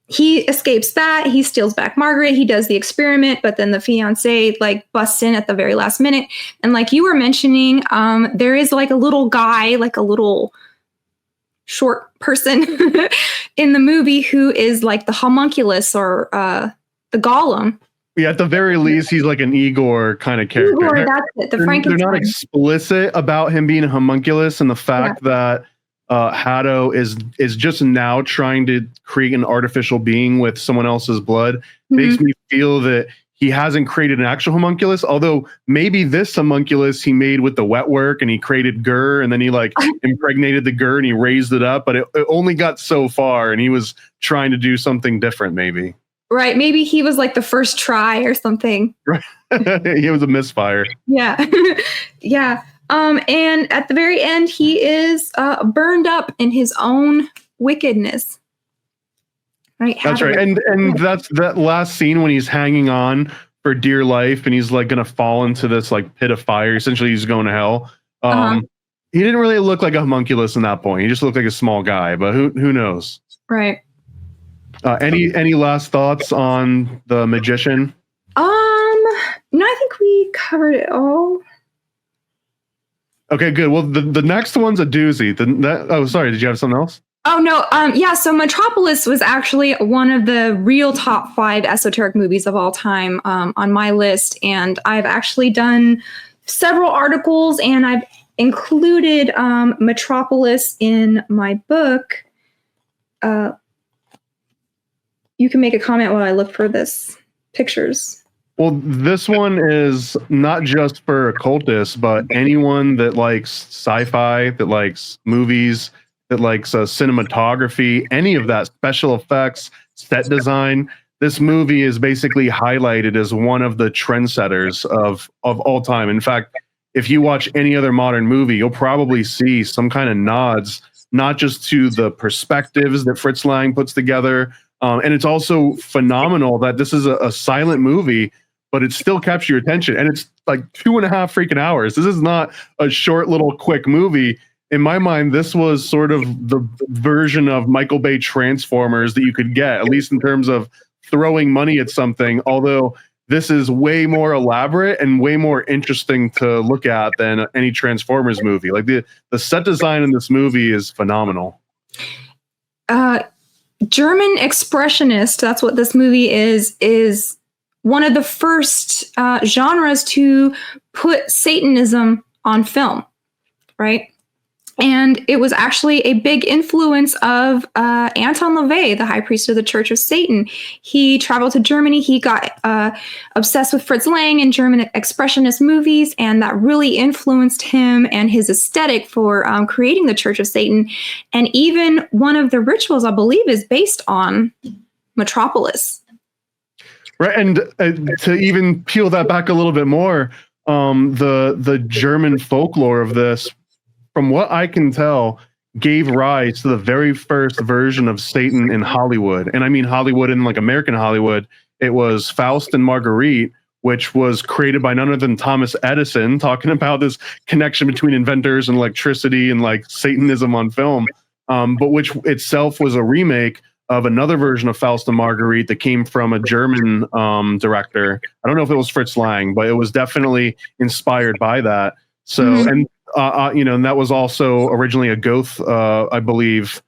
he escapes that. He steals back Margaret. He does the experiment, but then the fiance like busts in at the very last minute. And like you were mentioning, there is like a little guy, like a little short person in the movie who is like the homunculus or the golem. Yeah, at the very least, he's like an Igor kind of character. Igor, that's it, the Frankenstein. They're not explicit about him being a homunculus, and the fact that Hadow is just now trying to create an artificial being with someone else's blood makes me feel that he hasn't created an actual homunculus. Although maybe this homunculus he made with the wet work, and he created Gur, and then he like impregnated the Gur and he raised it up, but it only got so far, and he was trying to do something different, maybe. Right. Maybe he was like the first try or something. Right. He was a misfire. Yeah. Yeah. And at the very end, he is burned up in his own wickedness. Right. That's right. And that's that last scene when he's hanging on for dear life and he's like going to fall into this like pit of fire. Essentially, he's going to hell. He didn't really look like a homunculus in that point. He just looked like a small guy, but who knows? Right. Any last thoughts on the magician? No, I think we covered it all. Okay, good. Well, the next one's a doozy. Sorry, did you have something else? Oh, no. Yeah, so Metropolis was actually one of the real top 5 esoteric movies of all time on my list. And I've actually done several articles, and I've included Metropolis in my book. You can make a comment while I look for this pictures. Well, this one is not just for occultists, but anyone that likes sci-fi, that likes movies, that likes cinematography, any of that, special effects, set design. This movie is basically highlighted as one of the trendsetters of all time. In fact, if you watch any other modern movie, you'll probably see some kind of nods, not just to the perspectives that Fritz Lang puts together. And it's also phenomenal that this is a silent movie, but it still captures your attention. And it's like 2.5 freaking hours. This is not a short little quick movie. In my mind, this was sort of the version of Michael Bay Transformers that you could get, at least in terms of throwing money at something. Although this is way more elaborate and way more interesting to look at than any Transformers movie. Like the set design in this movie is phenomenal. German expressionist, that's what this movie is one of the first genres to put Satanism on film, right? And it was actually a big influence of Anton LaVey, the high priest of the Church of Satan. He traveled to Germany. He got obsessed with Fritz Lang and German expressionist movies, and that really influenced him and his aesthetic for creating the Church of Satan. And even one of the rituals, I believe, is based on Metropolis. Right, and to even peel that back a little bit more, the German folklore of this, from what I can tell, gave rise to the very first version of Satan in Hollywood. And I mean Hollywood in like American Hollywood. It was Faust and Marguerite, which was created by none other than Thomas Edison, talking about this connection between inventors and electricity and like Satanism on film, but which itself was a remake of another version of Faust and Marguerite that came from a German director. I don't know if it was Fritz Lang, but it was definitely inspired by that. So, and that was also originally a Goethe, I believe,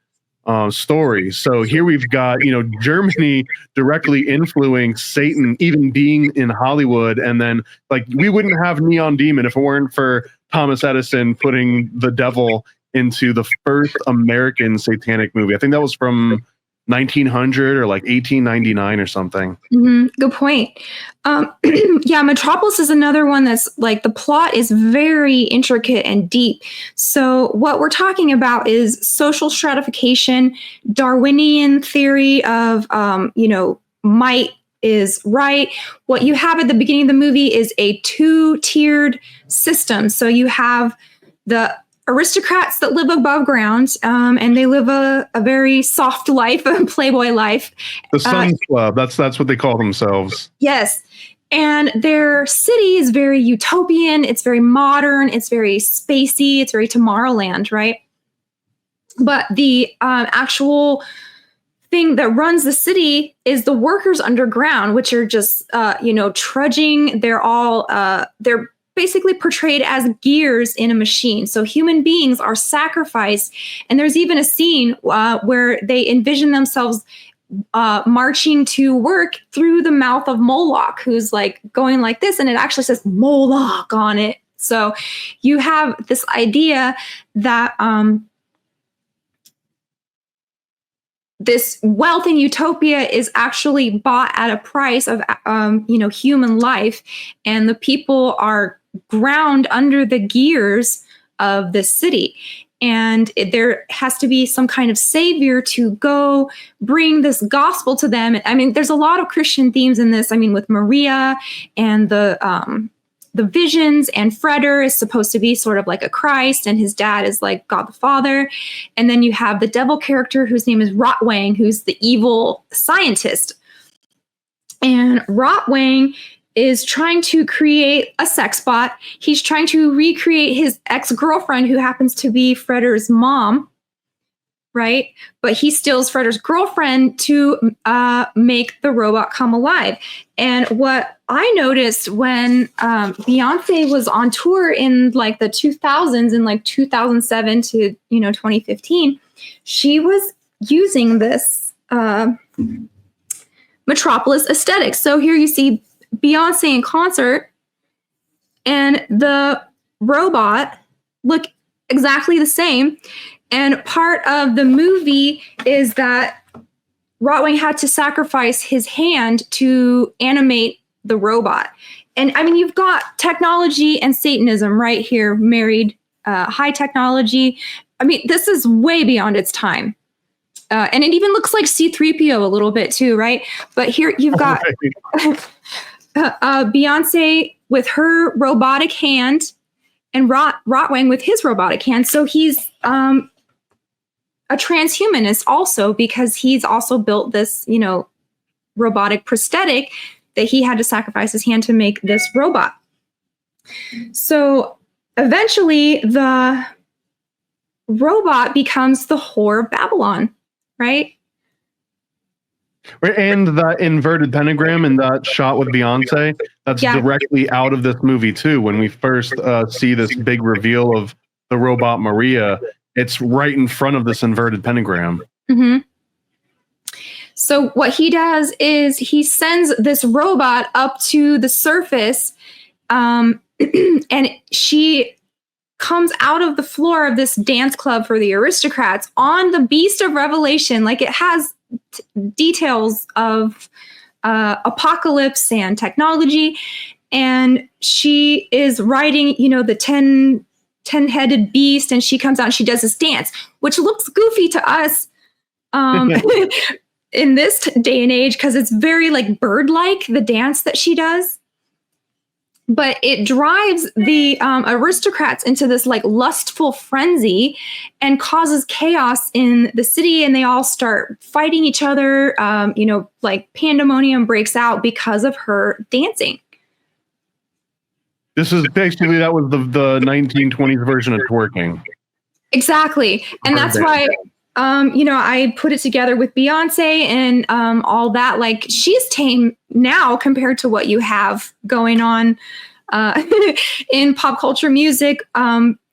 story. So here we've got, Germany directly influencing Satan, even being in Hollywood. And then like, we wouldn't have Neon Demon if it weren't for Thomas Edison putting the devil into the first American satanic movie. I think that was from 1900 or like 1899 or something. Good point. Yeah, Metropolis is another one that's like the plot is very intricate and deep. So what we're talking about is social stratification, Darwinian theory of, might is right. What you have at the beginning of the movie is a 2-tiered system. So you have the aristocrats that live above ground, and they live a very soft life, a playboy life. The Sun Club, that's what they call themselves. Yes. And their city is very utopian. It's very modern. It's very spacey. It's very Tomorrowland, right? But the actual thing that runs the city is the workers underground, which are just, trudging. They're basically portrayed as gears in a machine. So human beings are sacrificed. And there's even a scene where they envision themselves marching to work through the mouth of Moloch, who's like going like this. And it actually says Moloch on it. So you have this idea that this wealth in utopia is actually bought at a price of, human life. And the people are ground under the gears of the city. And there has to be some kind of savior to go bring this gospel to them. I mean, there's a lot of Christian themes in this. I mean, with Maria and the the visions, and Freder is supposed to be sort of like a Christ, and his dad is like God the Father. And then you have the devil character whose name is Rotwang, who's the evil scientist. And Rotwang is trying to create a sex bot. He's trying to recreate his ex-girlfriend, who happens to be Freder's mom, right? But he steals Freder's girlfriend to make the robot come alive. And what I noticed when Beyonce was on tour in like the 2000s, in like 2007 to 2015, she was using this Metropolis aesthetic. So here you see Beyonce in concert, and the robot look exactly the same. And part of the movie is that Rotwang had to sacrifice his hand to animate the robot. And I mean, you've got technology and Satanism right here, married, high technology. I mean, this is way beyond its time. And it even looks like C-3PO a little bit too, right? But here you've got Beyonce with her robotic hand and Rotwang with his robotic hand. So he's a transhumanist also, because he's also built this, robotic prosthetic that he had to sacrifice his hand to make this robot. So eventually the robot becomes the whore of Babylon, right? And that inverted pentagram and that shot with Beyonce, that's directly out of this movie too. When we first see this big reveal of the robot Maria, it's right in front of this inverted pentagram. Mm-hmm. So what he does is he sends this robot up to the surface, and she comes out of the floor of this dance club for the aristocrats on the Beast of Revelation. Like, it has details of apocalypse and technology, and she is riding, the 10-headed beast, and she comes out and she does this dance, which looks goofy to us in this day and age, because it's very like bird-like, the dance that she does. But it drives the aristocrats into this like lustful frenzy and causes chaos in the city, and they all start fighting each other. Like pandemonium breaks out because of her dancing. This is basically, that was the 1920s version of twerking. Exactly. And that's why, I put it together with Beyonce and all that. Like, she's tame now compared to what you have going on in pop culture music,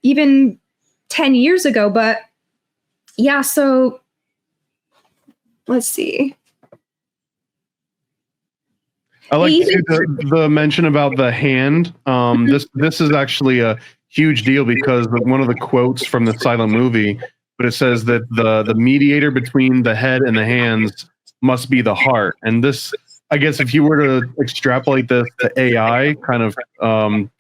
even 10 years ago. But yeah, so let's see. I like the mention about the hand. This is actually a huge deal, because one of the quotes from the silent movie, but it says that the mediator between the head and the hands must be the heart. And this, I guess, if you were to extrapolate this to AI kind of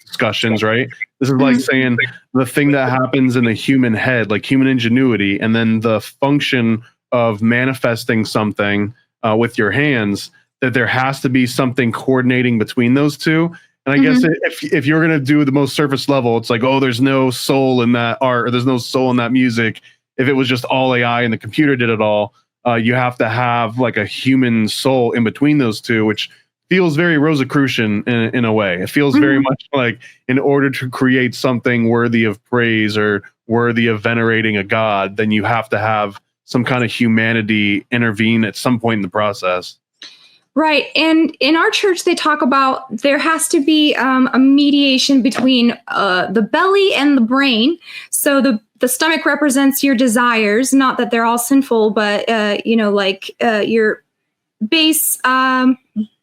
discussions, right? This is like saying the thing that happens in the human head, like human ingenuity, and then the function of manifesting something with your hands, that there has to be something coordinating between those two. And I guess if you're going to do the most surface level, it's like, oh, there's no soul in that art, or there's no soul in that music. If it was just all AI and the computer did it all, you have to have like a human soul in between those two, which feels very Rosicrucian in a way. It feels very much like, in order to create something worthy of praise or worthy of venerating a god, then you have to have some kind of humanity intervene at some point in the process. Right. And in our church, they talk about there has to be a mediation between the belly and the brain. So the stomach represents your desires, not that they're all sinful, but, your base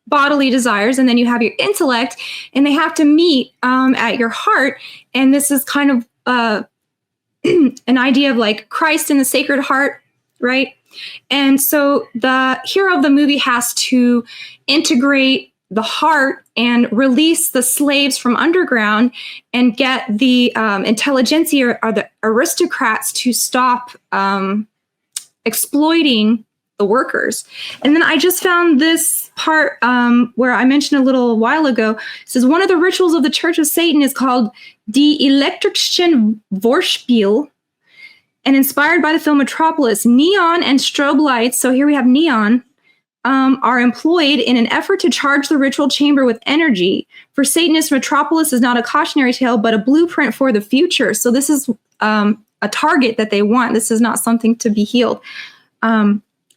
bodily desires. And then you have your intellect, and they have to meet at your heart. And this is kind of an idea of like Christ in the Sacred Heart, right? And so the hero of the movie has to integrate the heart and release the slaves from underground and get the intelligentsia or the aristocrats to stop exploiting the workers. And then I just found this part where I mentioned a little while ago. It says one of the rituals of the Church of Satan is called Die Elektrischen Vorspiel, and inspired by the film Metropolis. Neon and strobe lights, so here we have neon, are employed in an effort to charge the ritual chamber with energy. For Satanists, Metropolis is not a cautionary tale, but a blueprint for the future. So this is a target that they want. This is not something to be healed.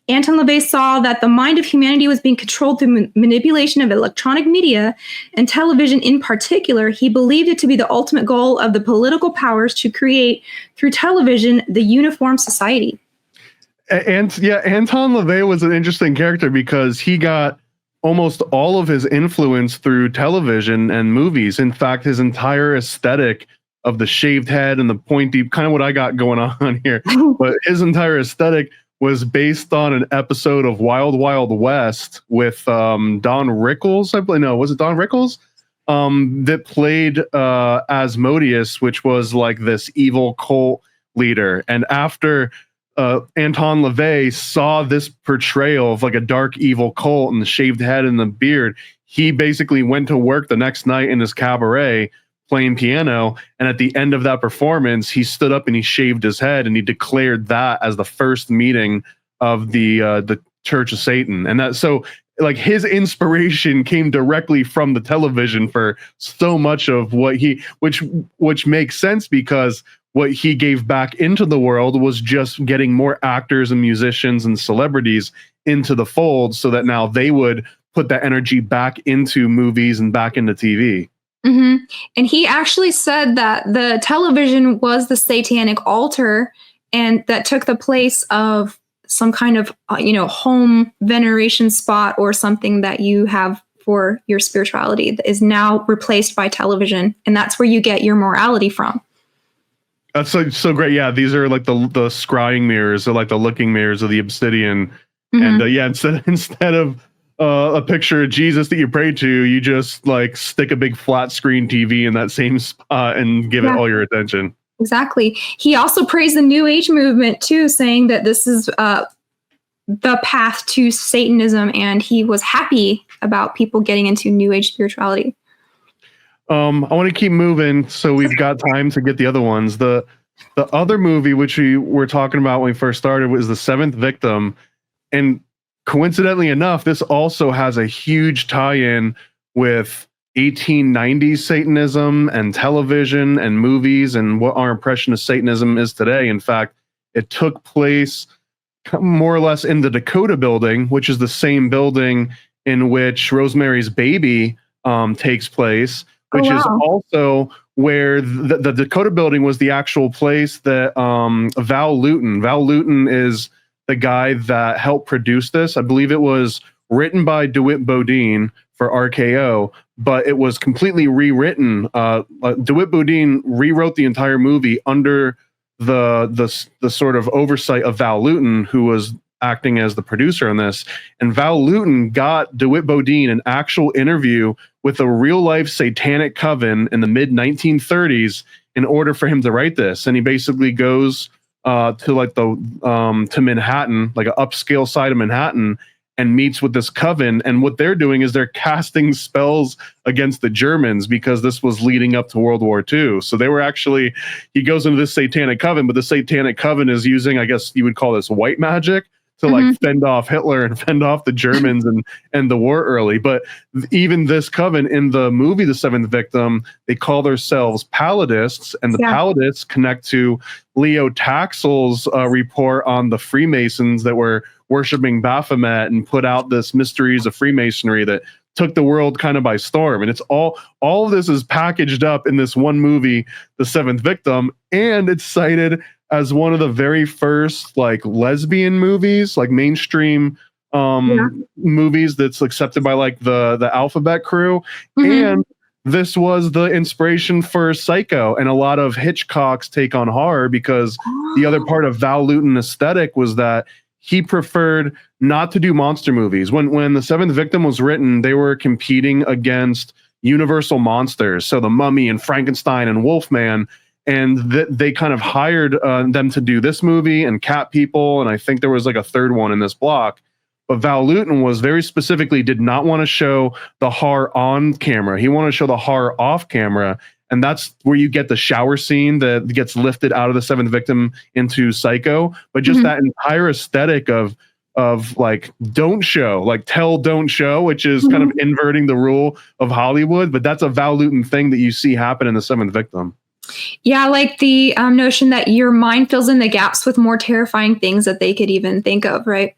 Anton LaVey saw that the mind of humanity was being controlled through manipulation of electronic media and television in particular. He believed it to be the ultimate goal of the political powers to create, through television, the uniform society. And yeah, Anton LaVey was an interesting character because he got almost all of his influence through television and movies. In fact, his entire aesthetic of the shaved head and the pointy, kind of what I got going on here, but his entire aesthetic was based on an episode of Wild Wild West with Don Rickles. I believe, no, was it Don Rickles? That played Asmodeus, which was like this evil cult leader. And after Anton LaVey saw this portrayal of like a dark evil cult and the shaved head and the beard, he basically went to work the next night in his cabaret playing piano, and at the end of that performance he stood up and he shaved his head and he declared that as the first meeting of the Church of Satan. And that, so like his inspiration came directly from the television for so much of what he, which makes sense because what he gave back into the world was just getting more actors and musicians and celebrities into the fold so that now they would put that energy back into movies and back into TV. Mm-hmm. And he actually said that the television was the satanic altar, and that took the place of some kind of, home veneration spot or something that you have for your spirituality that is now replaced by television. And that's where you get your morality from. That's so great. Yeah, these are like the scrying mirrors, or like the looking mirrors of the obsidian. Mm-hmm. And instead of a picture of Jesus that you pray to, you just like stick a big flat screen TV in that same spot and give it all your attention. Exactly. He also praised the New Age movement too, saying that this is the path to Satanism, and he was happy about people getting into New Age spirituality. I want to keep moving, so we've got time to get the other ones. The other movie which we were talking about when we first started was The Seventh Victim, and coincidentally enough, this also has a huge tie-in with 1890s Satanism and television and movies and what our impression of Satanism is today. In fact, it took place more or less in the Dakota building, which is the same building in which Rosemary's Baby takes place, which is also where the Dakota building was the actual place that Val Lewton is the guy that helped produce this. I believe it was written by DeWitt Bodine for RKO, but it was completely rewritten. DeWitt Bodine rewrote the entire movie under the sort of oversight of Val Lewton, who was acting as the producer on this. And Val Lewton got DeWitt Bodine an actual interview with a real life satanic coven in the mid 1930s in order for him to write this. And he basically goes to like to Manhattan, like an upscale side of Manhattan, and meets with this coven. And what they're doing is they're casting spells against the Germans because this was leading up to World War II. So they were actually, he goes into this satanic coven, but the satanic coven is using, I guess you would call this white magic, to like fend off Hitler and fend off the Germans and the war early. But even this coven in the movie The Seventh Victim, they call themselves Paladists, and the Paladists connect to Leo Taxel's report on the Freemasons that were worshiping Baphomet and put out this Mysteries of Freemasonry that took the world kind of by storm. And it's all of this is packaged up in this one movie, The Seventh Victim, and it's cited as one of the very first like lesbian movies, like mainstream movies that's accepted by like the alphabet crew. And this was the inspiration for Psycho and a lot of Hitchcock's take on horror, because the other part of Val Lewton aesthetic was that he preferred not to do monster movies. When The Seventh Victim was written, they were competing against Universal monsters, so the Mummy and Frankenstein and Wolfman. And they kind of hired them to do this movie and Cat People, and I think there was like a third one in this block. But Val Lewton was very specifically did not want to show the horror on camera. He wanted to show the horror off camera. And that's where you get the shower scene that gets lifted out of The Seventh Victim into Psycho. But just that entire aesthetic of like don't show, like tell, don't show, which is kind of inverting the rule of Hollywood. But that's a Val Lewton thing that you see happen in The Seventh Victim. Yeah, like the notion that your mind fills in the gaps with more terrifying things that they could even think of, right?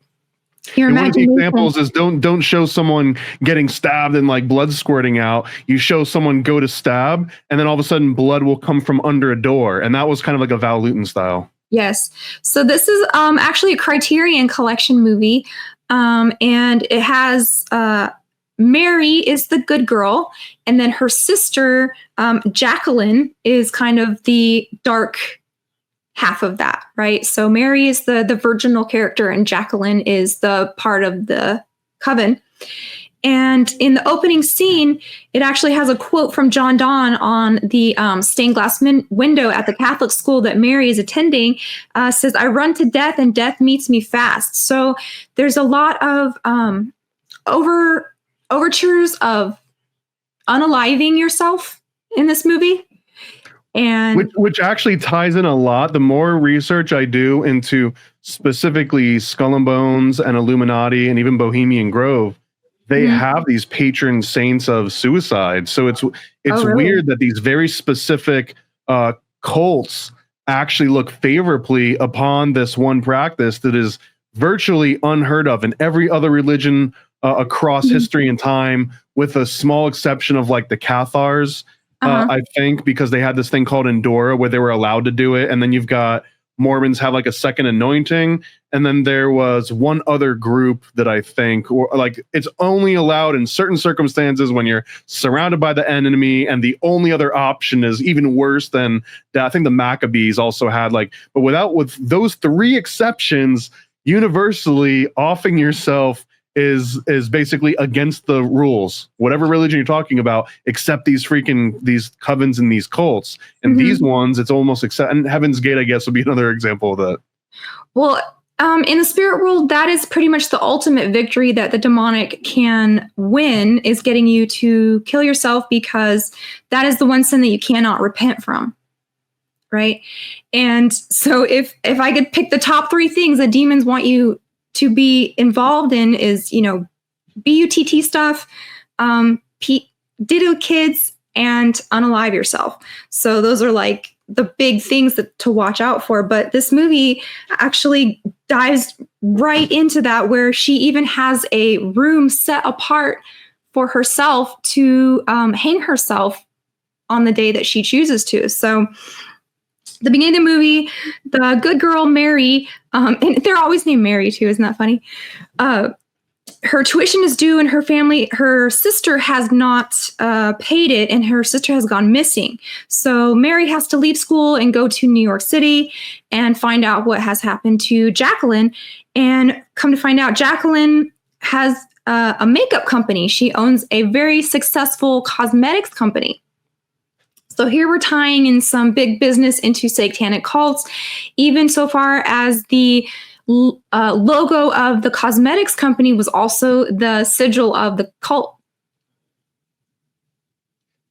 One of the examples is don't show someone getting stabbed and like blood squirting out. You show someone go to stab, and then all of a sudden blood will come from under a door, and that was kind of like a Val Lewton style. Yes. So this is actually a Criterion Collection movie, and it has Mary is the good girl, and then her sister Jacqueline is kind of the dark half of that, right? So Mary is the virginal character, and Jacqueline is the part of the coven. And in the opening scene, it actually has a quote from John Donne on the stained glass window at the Catholic school that Mary is attending. Says, "I run to death and death meets me fast." So there's a lot of overtures of unaliving yourself in this movie. And which actually ties in a lot. The more research I do into specifically Skull and Bones and Illuminati and even Bohemian Grove, they have these patron saints of suicide. So it's really weird that these very specific cults actually look favorably upon this one practice that is virtually unheard of in every other religion across history and time, with a small exception of like the Cathars. I think, because they had this thing called Endora where they were allowed to do it. And then you've got Mormons have like a second anointing. And then there was one other group that I think, or like, it's only allowed in certain circumstances when you're surrounded by the enemy. And the only other option is even worse than that. I think the Maccabees also had like, but with those three exceptions, universally offing yourself is basically against the rules, whatever religion you're talking about, except these covens and these cults. And these ones, it's almost and Heaven's Gate, I guess, would be another example of that. Well, in the spirit world, that is pretty much the ultimate victory that the demonic can win, is getting you to kill yourself, because that is the one sin that you cannot repent from. Right. And so if I could pick the top three things that demons want you to be involved in, is, BUTT stuff, diddle kids, and unalive yourself. So those are like the big things to watch out for. But this movie actually dives right into that, where she even has a room set apart for herself to hang herself on the day that she chooses to. So the beginning of the movie, the good girl, Mary, and they're always named Mary too, isn't that funny? Her tuition is due, and her sister has not paid it, and her sister has gone missing. So Mary has to leave school and go to New York City and find out what has happened to Jacqueline. And come to find out, Jacqueline has a makeup company. She owns a very successful cosmetics company. So here we're tying in some big business into satanic cults, even so far as the logo of the cosmetics company was also the sigil of the cult.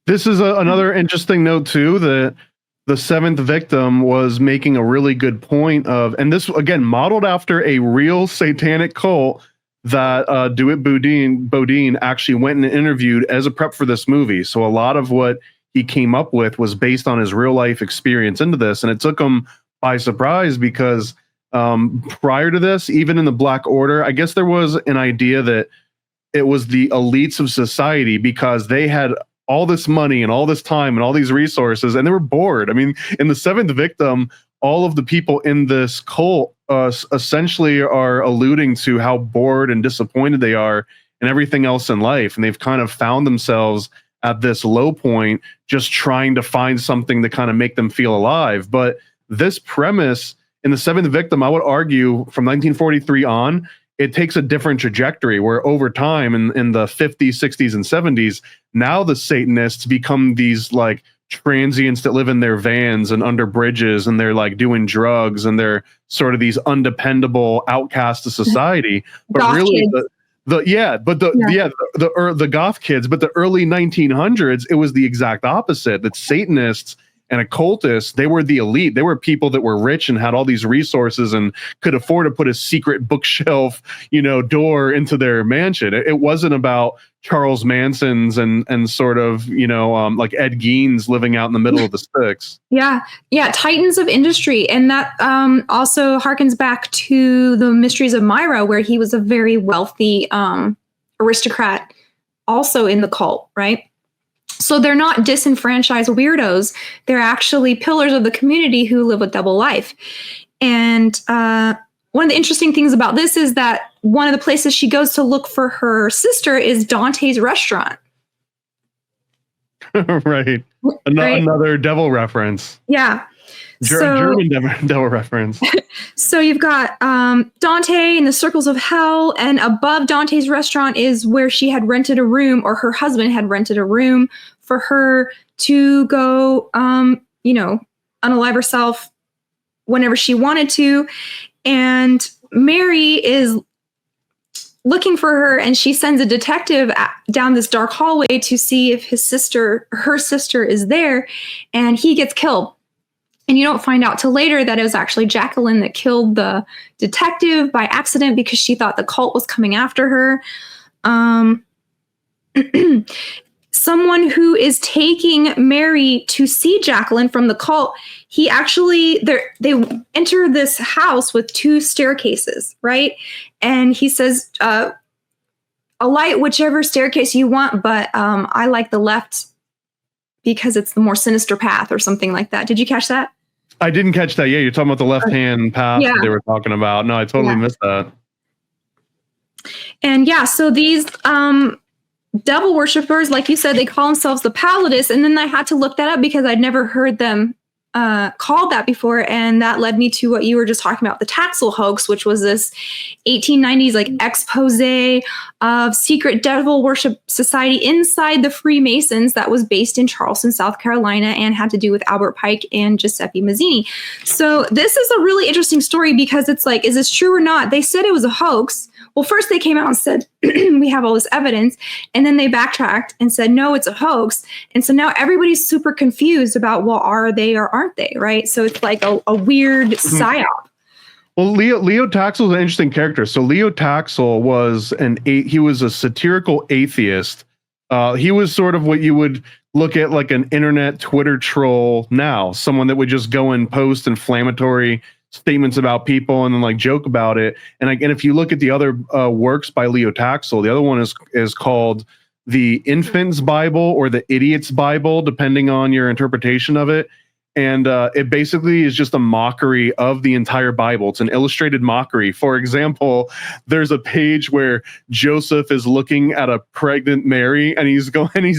This is another interesting note too, that The Seventh Victim was making a really good point of, and this again modeled after a real satanic cult that DeWitt Bodine actually went and interviewed as a prep for this movie. So a lot of what he came up with was based on his real life experience into this. And it took him by surprise, because prior to this, even in the Black Order, I guess there was an idea that it was the elites of society, because they had all this money and all this time and all these resources, and they were bored. I mean, in The Seventh Victim, all of the people in this cult essentially are alluding to how bored and disappointed they are in everything else in life. And they've kind of found themselves at this low point, just trying to find something to kind of make them feel alive. But this premise in The Seventh Victim, I would argue from 1943 on, it takes a different trajectory, where over time in the 50s, 60s, and 70s, now the Satanists become these like transients that live in their vans and under bridges, and they're like doing drugs, and they're sort of these undependable outcasts of society. But Goth really, kids. the goth kids, but the early 1900s, it was the exact opposite. That Satanists and occultists, they were the elite. They were people that were rich and had all these resources and could afford to put a secret bookshelf, door into their mansion. It wasn't about Charles Manson's and sort of, like Ed Gein's living out in the middle of the sticks. Yeah. Titans of industry. And that also harkens back to the Mysteries of Myra, where he was a very wealthy aristocrat also in the cult, right? So they're not disenfranchised weirdos. They're actually pillars of the community who live a double life. And one of the interesting things about this is that one of the places she goes to look for her sister is Dante's restaurant. Right. Another devil reference. Yeah. German devil reference. So you've got Dante in the circles of hell, and above Dante's restaurant is where she had rented a room, or her husband had rented a room for her to go, unalive herself whenever she wanted to. And Mary is looking for her, and she sends a detective down this dark hallway to see if her sister is there, and he gets killed. And you don't find out till later that it was actually Jacqueline that killed the detective by accident because she thought the cult was coming after her. Someone who is taking Mary to see Jacqueline from the cult, they enter this house with 2 staircases, right? And he says, alight whichever staircase you want, but I like the left because it's the more sinister path or something like that. Did you catch that? I didn't catch that. Yeah, you're talking about the left-hand path that they were talking about. No, I totally missed that. And so these devil worshippers, like you said, they call themselves the Palladists, and then I had to look that up because I'd never heard them called that before, and that led me to what you were just talking about, the Taxel hoax, which was this 1890s expose of secret devil worship society inside the Freemasons that was based in Charleston, South Carolina, and had to do with Albert Pike and Giuseppe Mazzini. So this is a really interesting story because it's like, is this true or not? They said it was a hoax. Well, first they came out and said, we have all this evidence. And then they backtracked and said, no, it's a hoax. And so now everybody's super confused about, well, are they or aren't they, right? So it's like a weird psyop. Well, Leo Taxel is an interesting character. So Leo Taxel was he was a satirical atheist. He was sort of what you would look at like an internet Twitter troll now, someone that would just go and post inflammatory statements about people and then like joke about it. And if you look at the other works by Leo Taxel, the other one is called the Infant's Bible or the Idiot's Bible, depending on your interpretation of it. And it basically is just a mockery of the entire Bible. It's an illustrated mockery. For example, there's a page where Joseph is looking at a pregnant Mary, and he's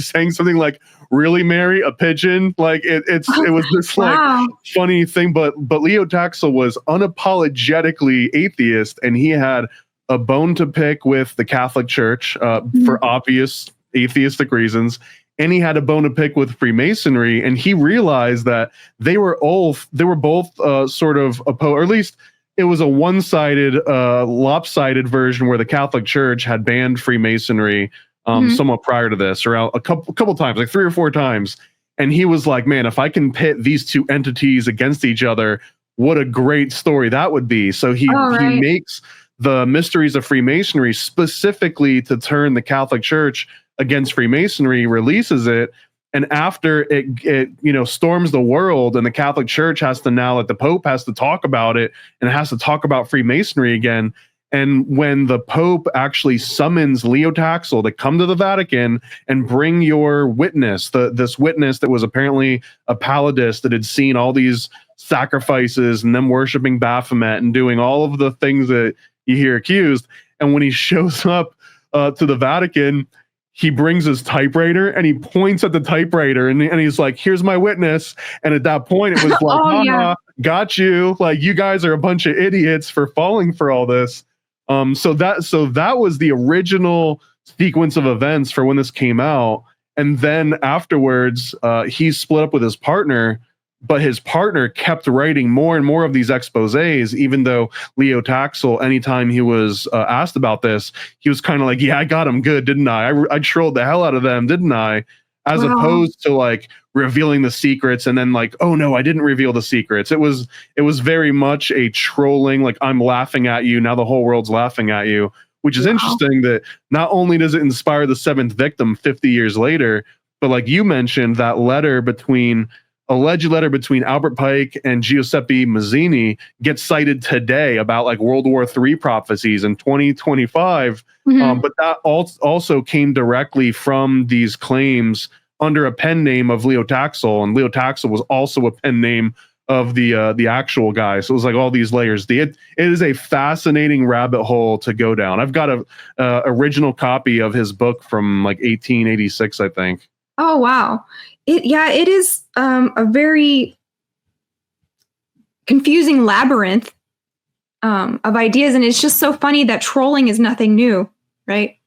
saying something like, "Really, Mary, a pigeon?" Like it was this like funny thing. But Leo Taxel was unapologetically atheist, and he had a bone to pick with the Catholic Church for obvious atheistic reasons. And he had a bone to pick with Freemasonry, and he realized that they were both sort of opposed, or at least it was a one-sided, lopsided version where the Catholic Church had banned Freemasonry somewhat prior to this, around a couple times, like 3 or 4 times. And he was like, man, if I can pit these 2 entities against each other, what a great story that would be. So he makes the Mysteries of Freemasonry specifically to turn the Catholic Church against Freemasonry, releases it, and after it storms the world, and the Catholic Church has to now, like the Pope has to talk about it and has to talk about Freemasonry again. And when the Pope actually summons Leo Taxel to come to the Vatican and bring your witness, this witness that was apparently a Palladist that had seen all these sacrifices and them worshiping Baphomet and doing all of the things that you hear accused, and when he shows up to the Vatican, he brings his typewriter and he points at the typewriter and he's like, "Here's my witness." And at that point, it was like, got you. Like, you guys are a bunch of idiots for falling for all this. So that was the original sequence of events for when this came out. And then afterwards, he split up with his partner, but his partner kept writing more and more of these exposés, even though Leo Taxel, anytime he was asked about this, he was kind of like, yeah, I got him good, didn't I? I trolled the hell out of them, didn't I? As opposed to like revealing the secrets and then like, oh no, I didn't reveal the secrets. It was very much a trolling, like I'm laughing at you, now the whole world's laughing at you, which is interesting that not only does it inspire the seventh victim 50 years later, but like you mentioned, that alleged letter between Albert Pike and Giuseppe Mazzini gets cited today about like World War III prophecies in 2025. But that also came directly from these claims under a pen name of Leo Taxel, and Leo Taxel was also a pen name of the actual guy. So it was like all these layers. It is a fascinating rabbit hole to go down. I've got a original copy of his book from like 1886, I think. Oh wow! It is a very confusing labyrinth of ideas, and it's just so funny that trolling is nothing new, right?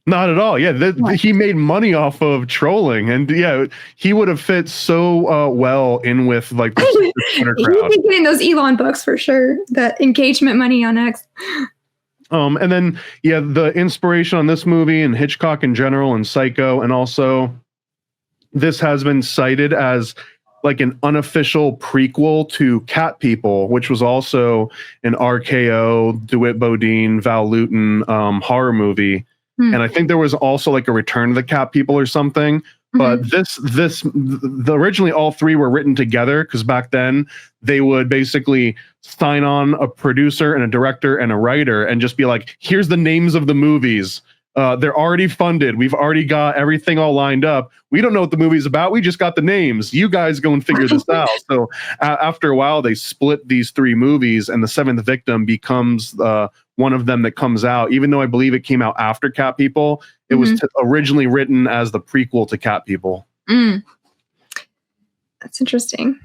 Not at all. Yeah, he made money off of trolling, and yeah, he would have fit so well in with like the Twitter crowd. He'd be getting those Elon books for sure. That engagement money on X. And then yeah, the inspiration on this movie and Hitchcock in general and Psycho, and also this has been cited as like an unofficial prequel to Cat People, which was also an RKO, DeWitt Bodine, Val Lewton horror movie. And I think there was also like a Return of the Cat People or something. But originally all three were written together because back then they would basically sign on a producer and a director and a writer and just be like, here's the names of the movies. They're already funded. We've already got everything all lined up. We don't know what the movie's about. We just got the names. You guys go and figure this out. So after a while, they split these three movies, and the seventh victim becomes one of them that comes out. Even though I believe it came out after Cat People, it was originally written as the prequel to Cat People. That's interesting.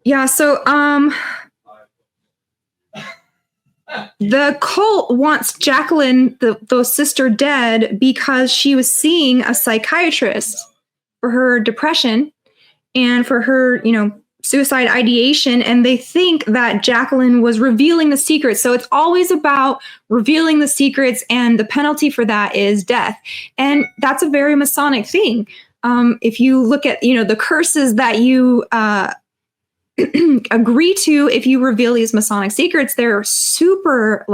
Yeah. So the cult wants Jacqueline, the sister, dead because she was seeing a psychiatrist for her depression and for her, suicide ideation. And they think that Jacqueline was revealing the secrets. So it's always about revealing the secrets, and the penalty for that is death. And that's a very Masonic thing. If you look at, the curses that you agree to if you reveal these Masonic secrets, they're super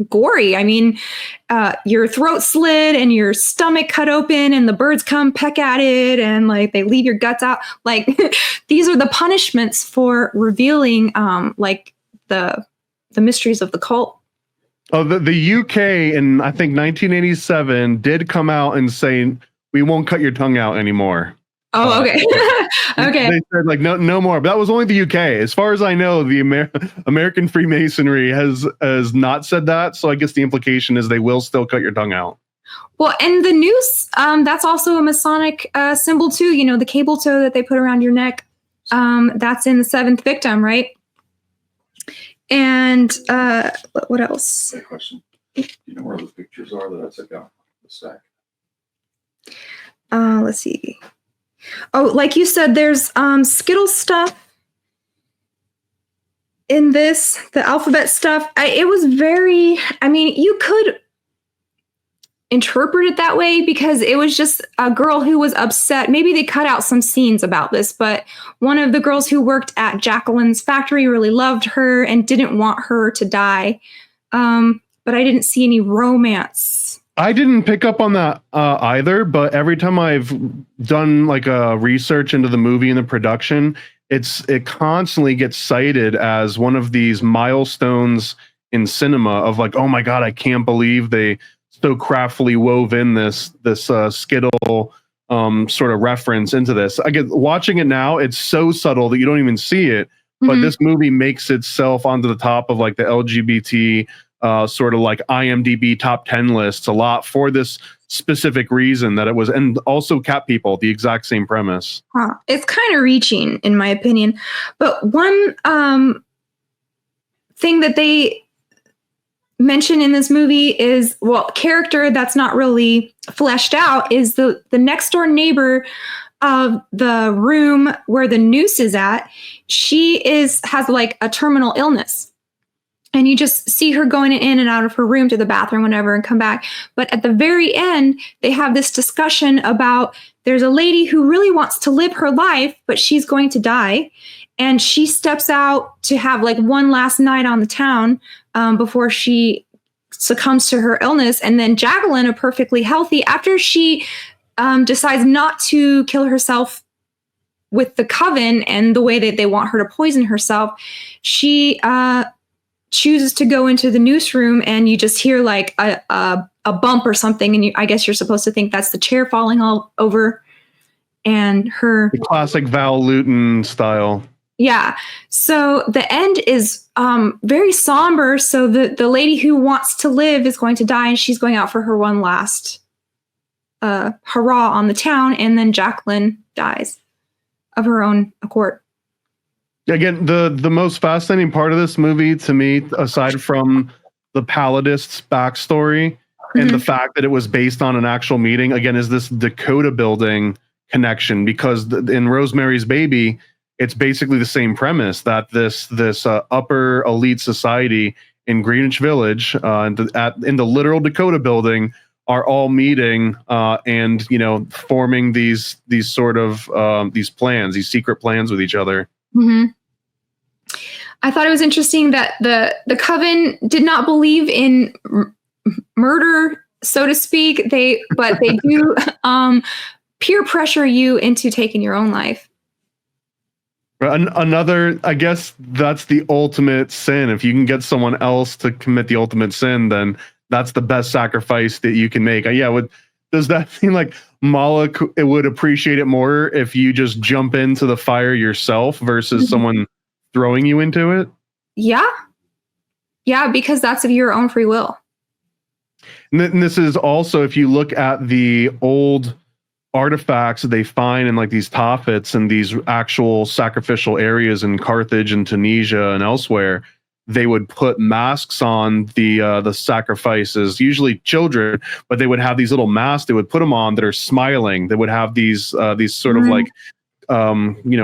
gory. I mean, your throat slit and your stomach cut open and the birds come peck at it and like they leave your guts out. Like these are the punishments for revealing the mysteries of the cult. Oh, the UK in I think 1987 did come out and say, we won't cut your tongue out anymore. Oh, okay. Okay. They said like no more, but that was only the UK. As far as I know, the American Freemasonry has not said that. So I guess the implication is they will still cut your tongue out. Well, and the noose, that's also a Masonic symbol too. The cable tow that they put around your neck. That's in the seventh victim, right? And what else? Good question. Do you know where the pictures are that I took out the stack? Let's see. Oh, like you said, there's Skittle stuff in this, the alphabet stuff. It was very, you could interpret it that way because it was just a girl who was upset. Maybe they cut out some scenes about this, but one of the girls who worked at Jacqueline's factory really loved her and didn't want her to die. But I didn't see any romance. I didn't pick up on that either, but every time I've done like a research into the movie and the production, it constantly gets cited as one of these milestones in cinema of like, oh my God, I can't believe they so craftily wove in this Skittle sort of reference into this. I get watching it now, it's so subtle that you don't even see it, but this movie makes itself onto the top of like the LGBT sort of like IMDb top 10 lists a lot for this specific reason that it was, and also Cat People, the exact same premise. It's kind of reaching in my opinion, but one thing that they mention in this movie is, well, character that's not really fleshed out is the next door neighbor of the room where the noose is at. She has like a terminal illness. And you just see her going in and out of her room to the bathroom, whatever, and come back. But at the very end, they have this discussion about there's a lady who really wants to live her life, but she's going to die. And she steps out to have like one last night on the town before she succumbs to her illness. And then Jacqueline, a perfectly healthy, after she decides not to kill herself with the coven and the way that they want her to poison herself, she chooses to go into the newsroom, and you just hear like a bump or something, and I guess you're supposed to think that's the chair falling all over. And the classic Val Lewton style. Yeah. So the end is very somber. So the lady who wants to live is going to die, and she's going out for her one last hurrah on the town, and then Jacqueline dies of her own accord. Again, the most fascinating part of this movie to me, aside from the Palladist's backstory and the fact that it was based on an actual meeting, again, is this Dakota building connection, because in Rosemary's Baby, it's basically the same premise that this upper elite society in Greenwich Village in the literal Dakota building are all meeting and forming these sort of these plans, these secret plans with each other. Mm-hmm. I thought it was interesting that the coven did not believe in murder, so to speak. But they do peer pressure you into taking your own life. Another, I guess that's the ultimate sin. If you can get someone else to commit the ultimate sin, then that's the best sacrifice that you can make. Does that mean like Moloch would appreciate it more if you just jump into the fire yourself versus someone throwing you into it? Yeah, because that's of your own free will. And this is also, if you look at the old artifacts that they find in like these taffets and these actual sacrificial areas in Carthage and Tunisia and elsewhere, they would put masks on the sacrifices, usually children, but they would have these little masks they would put them on that are smiling. They would have these sort of like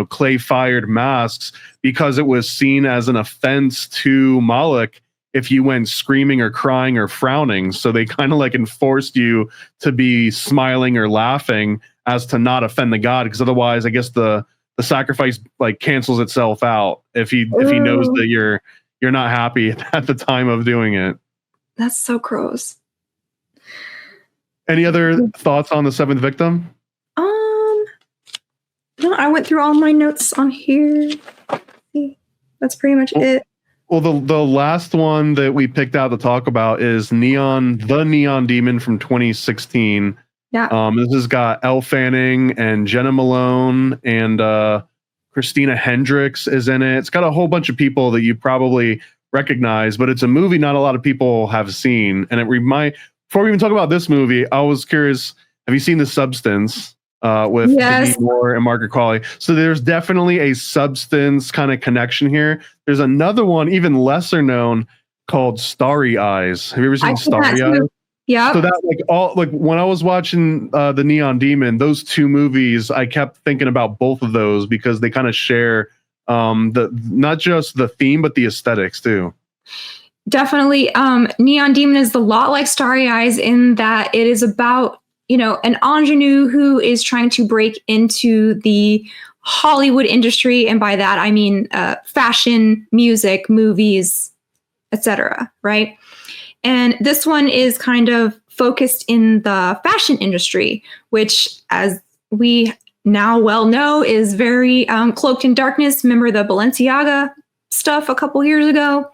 clay fired masks, because it was seen as an offense to Moloch if you went screaming or crying or frowning. So they kind of like enforced you to be smiling or laughing as to not offend the god, because otherwise I guess the sacrifice like cancels itself out if he knows that you're not happy at the time of doing it. That's so gross. Any other thoughts on the seventh victim? No, I went through all my notes on here. That's pretty much it. Well, the last one that we picked out to talk about is the Neon Demon from 2016. Yeah. This has got Elle Fanning and Jenna Malone and Christina Hendricks is in it. It's got a whole bunch of people that you probably recognize, but it's a movie not a lot of people have seen. And before we even talk about this movie, I was curious, have you seen The Substance with Demi Moore and Margaret Qualley? So there's definitely a Substance kind of connection here. There's another one, even lesser known, called Starry Eyes. Have you ever seen Starry Eyes? Yeah. So that when I was watching the Neon Demon, those two movies, I kept thinking about both of those because they kind of share not just the theme but the aesthetics too. Definitely. Neon Demon is a lot like Starry Eyes in that it is about an ingenue who is trying to break into the Hollywood industry, and by that I mean fashion, music, movies, etc. Right? And this one is kind of focused in the fashion industry, which, as we now well know, is very cloaked in darkness. Remember the Balenciaga stuff a couple years ago?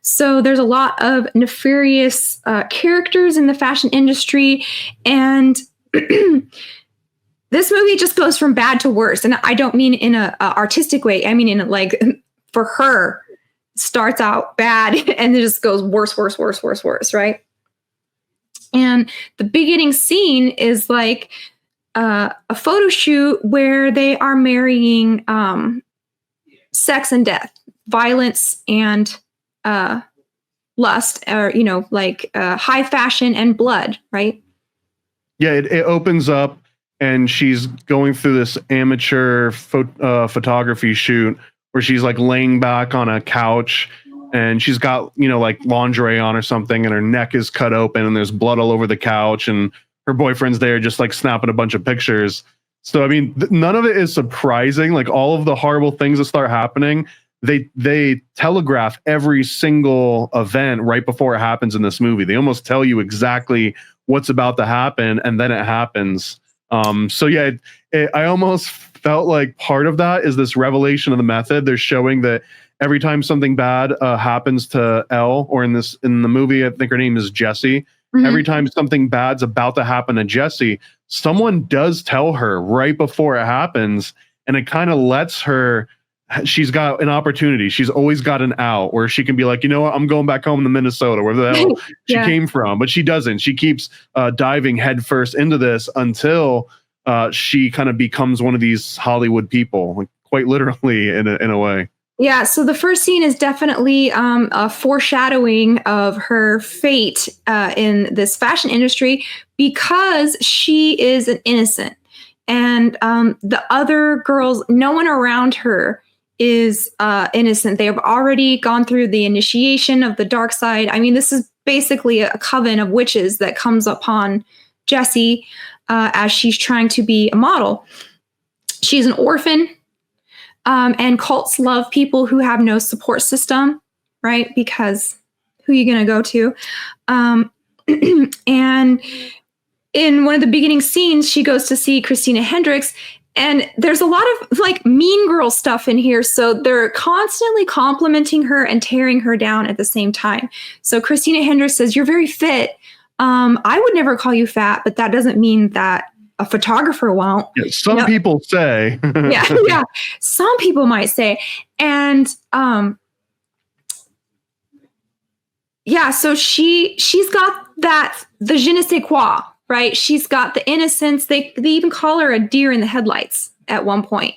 So there's a lot of nefarious characters in the fashion industry, and this movie just goes from bad to worse. And I don't mean in a artistic way. I mean in like, for her, starts out bad and it just goes worse, right? And the beginning scene is like a photo shoot where they are marrying sex and death, violence and lust, or like high fashion and blood, right? Yeah, it opens up and she's going through this amateur photography shoot where she's like laying back on a couch and she's got, like lingerie on or something, and her neck is cut open and there's blood all over the couch, and her boyfriend's there just like snapping a bunch of pictures. So, I mean, none of it is surprising. Like all of the horrible things that start happening, they telegraph every single event right before it happens in this movie. They almost tell you exactly what's about to happen, and then it happens. So yeah, I almost felt like part of that is this revelation of the method. They're showing that every time something bad happens to Elle, or in the movie, I think her name is Jessie. Mm-hmm. Every time something bad's about to happen to Jessie, someone does tell her right before it happens, and it kind of lets her. She's got an opportunity. She's always got an out where she can be like, you know what, I'm going back home to Minnesota, where the hell she came from. But she doesn't. She keeps diving headfirst into this until she kind of becomes one of these Hollywood people, like quite literally in a way. Yeah. So the first scene is definitely a foreshadowing of her fate in this fashion industry, because she is an innocent, and the other girls, no one around her is innocent. They have already gone through the initiation of the dark side. I mean, this is basically a coven of witches that comes upon Jessie as she's trying to be a model. She's an orphan, and cults love people who have no support system, right? Because who are you going to go to? And in one of the beginning scenes, she goes to see Christina Hendricks. And there's a lot of like mean girl stuff in here. So they're constantly complimenting her and tearing her down at the same time. So Christina Hendricks says, "You're very fit. I would never call you fat, but that doesn't mean that a photographer won't." Yeah, some people say. yeah. Some people might say. And so she's got the je ne sais quoi. Right. She's got the innocence. They even call her a deer in the headlights at one point,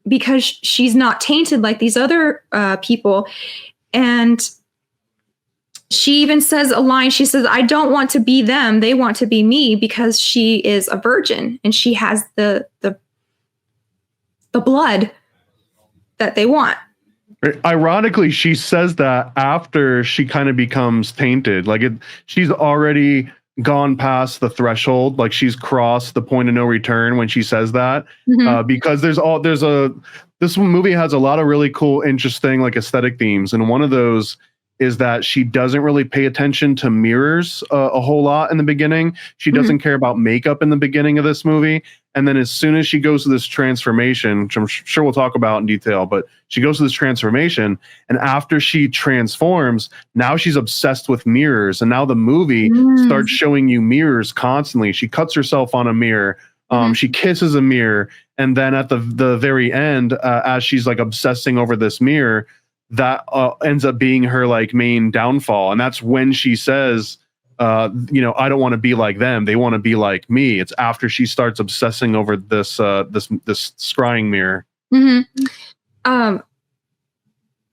because she's not tainted like these other people. And she even says a line. She says, "I don't want to be them. They want to be me," because she is a virgin and she has the blood that they want. Ironically, she says that after she kind of becomes tainted. Like she's already gone past the threshold, like she's crossed the point of no return when she says that. Mm-hmm. Because this movie has a lot of really cool, interesting, like aesthetic themes, and one of those is that she doesn't really pay attention to mirrors a whole lot in the beginning. She doesn't care about makeup in the beginning of this movie. And then as soon as she goes to this transformation, which I'm sure we'll talk about in detail, but she goes to this transformation, and after she transforms, now she's obsessed with mirrors. And now the movie starts showing you mirrors constantly. She cuts herself on a mirror. She kisses a mirror. And then at the very end, as she's like obsessing over this mirror, that ends up being her like main downfall. And that's when she says, "I don't want to be like them. They want to be like me." It's after she starts obsessing over this scrying mirror. Mm-hmm.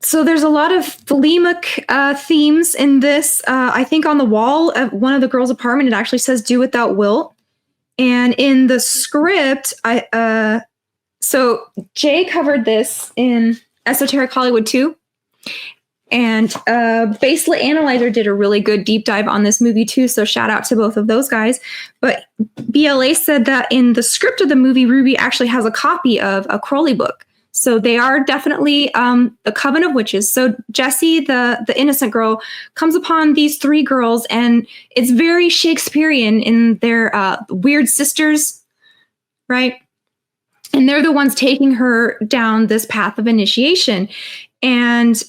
So there's a lot of thelemic themes in this. I think on the wall of one of the girls' apartment, it actually says "do without will." And in the script, so Jay covered this in Esoteric Hollywood 2. And Baselit Analyzer did a really good deep dive on this movie too, so shout out to both of those guys. But BLA said that in the script of the movie, Ruby actually has a copy of a Crowley book. So they are definitely a coven of witches. So Jessie, the innocent girl, comes upon these three girls, and it's very Shakespearean in their weird sisters, right? And they're the ones taking her down this path of initiation. And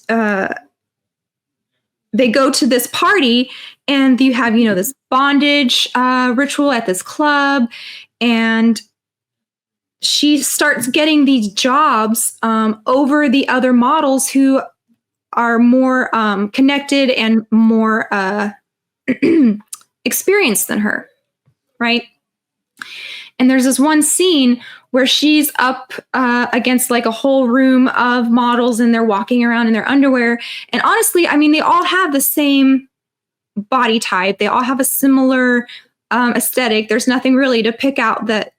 they go to this party, and you have, this bondage ritual at this club. And she starts getting these jobs over the other models who are more connected and more experienced than her, right? And there's this one scene where she's up against like a whole room of models and they're walking around in their underwear. And honestly, I mean, they all have the same body type. They all have a similar aesthetic. There's nothing really to pick out that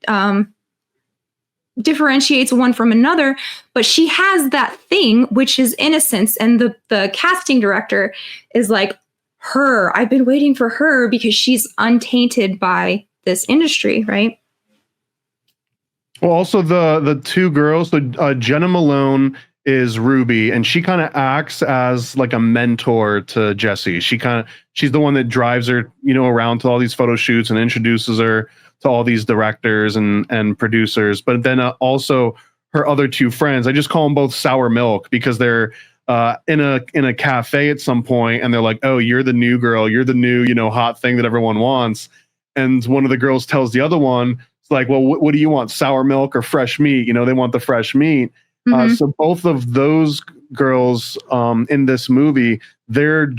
differentiates one from another, but she has that thing, which is innocence. And the casting director is like, I've been waiting for her because she's untainted by this industry, right? Well, also the two girls, Jenna Malone is Ruby, and she kind of acts as like a mentor to Jessie. She's the one that drives her, around to all these photo shoots and introduces her to all these directors and producers. But then also her other two friends, I just call them both Sour Milk, because they're in a cafe at some point, and they're like, "Oh, you're the new girl. You're the new, hot thing that everyone wants." And one of the girls tells the other one, it's like, "Well, what do you want? Sour milk or fresh meat?" They want the fresh meat. Mm-hmm. So both of those girls in this movie, they're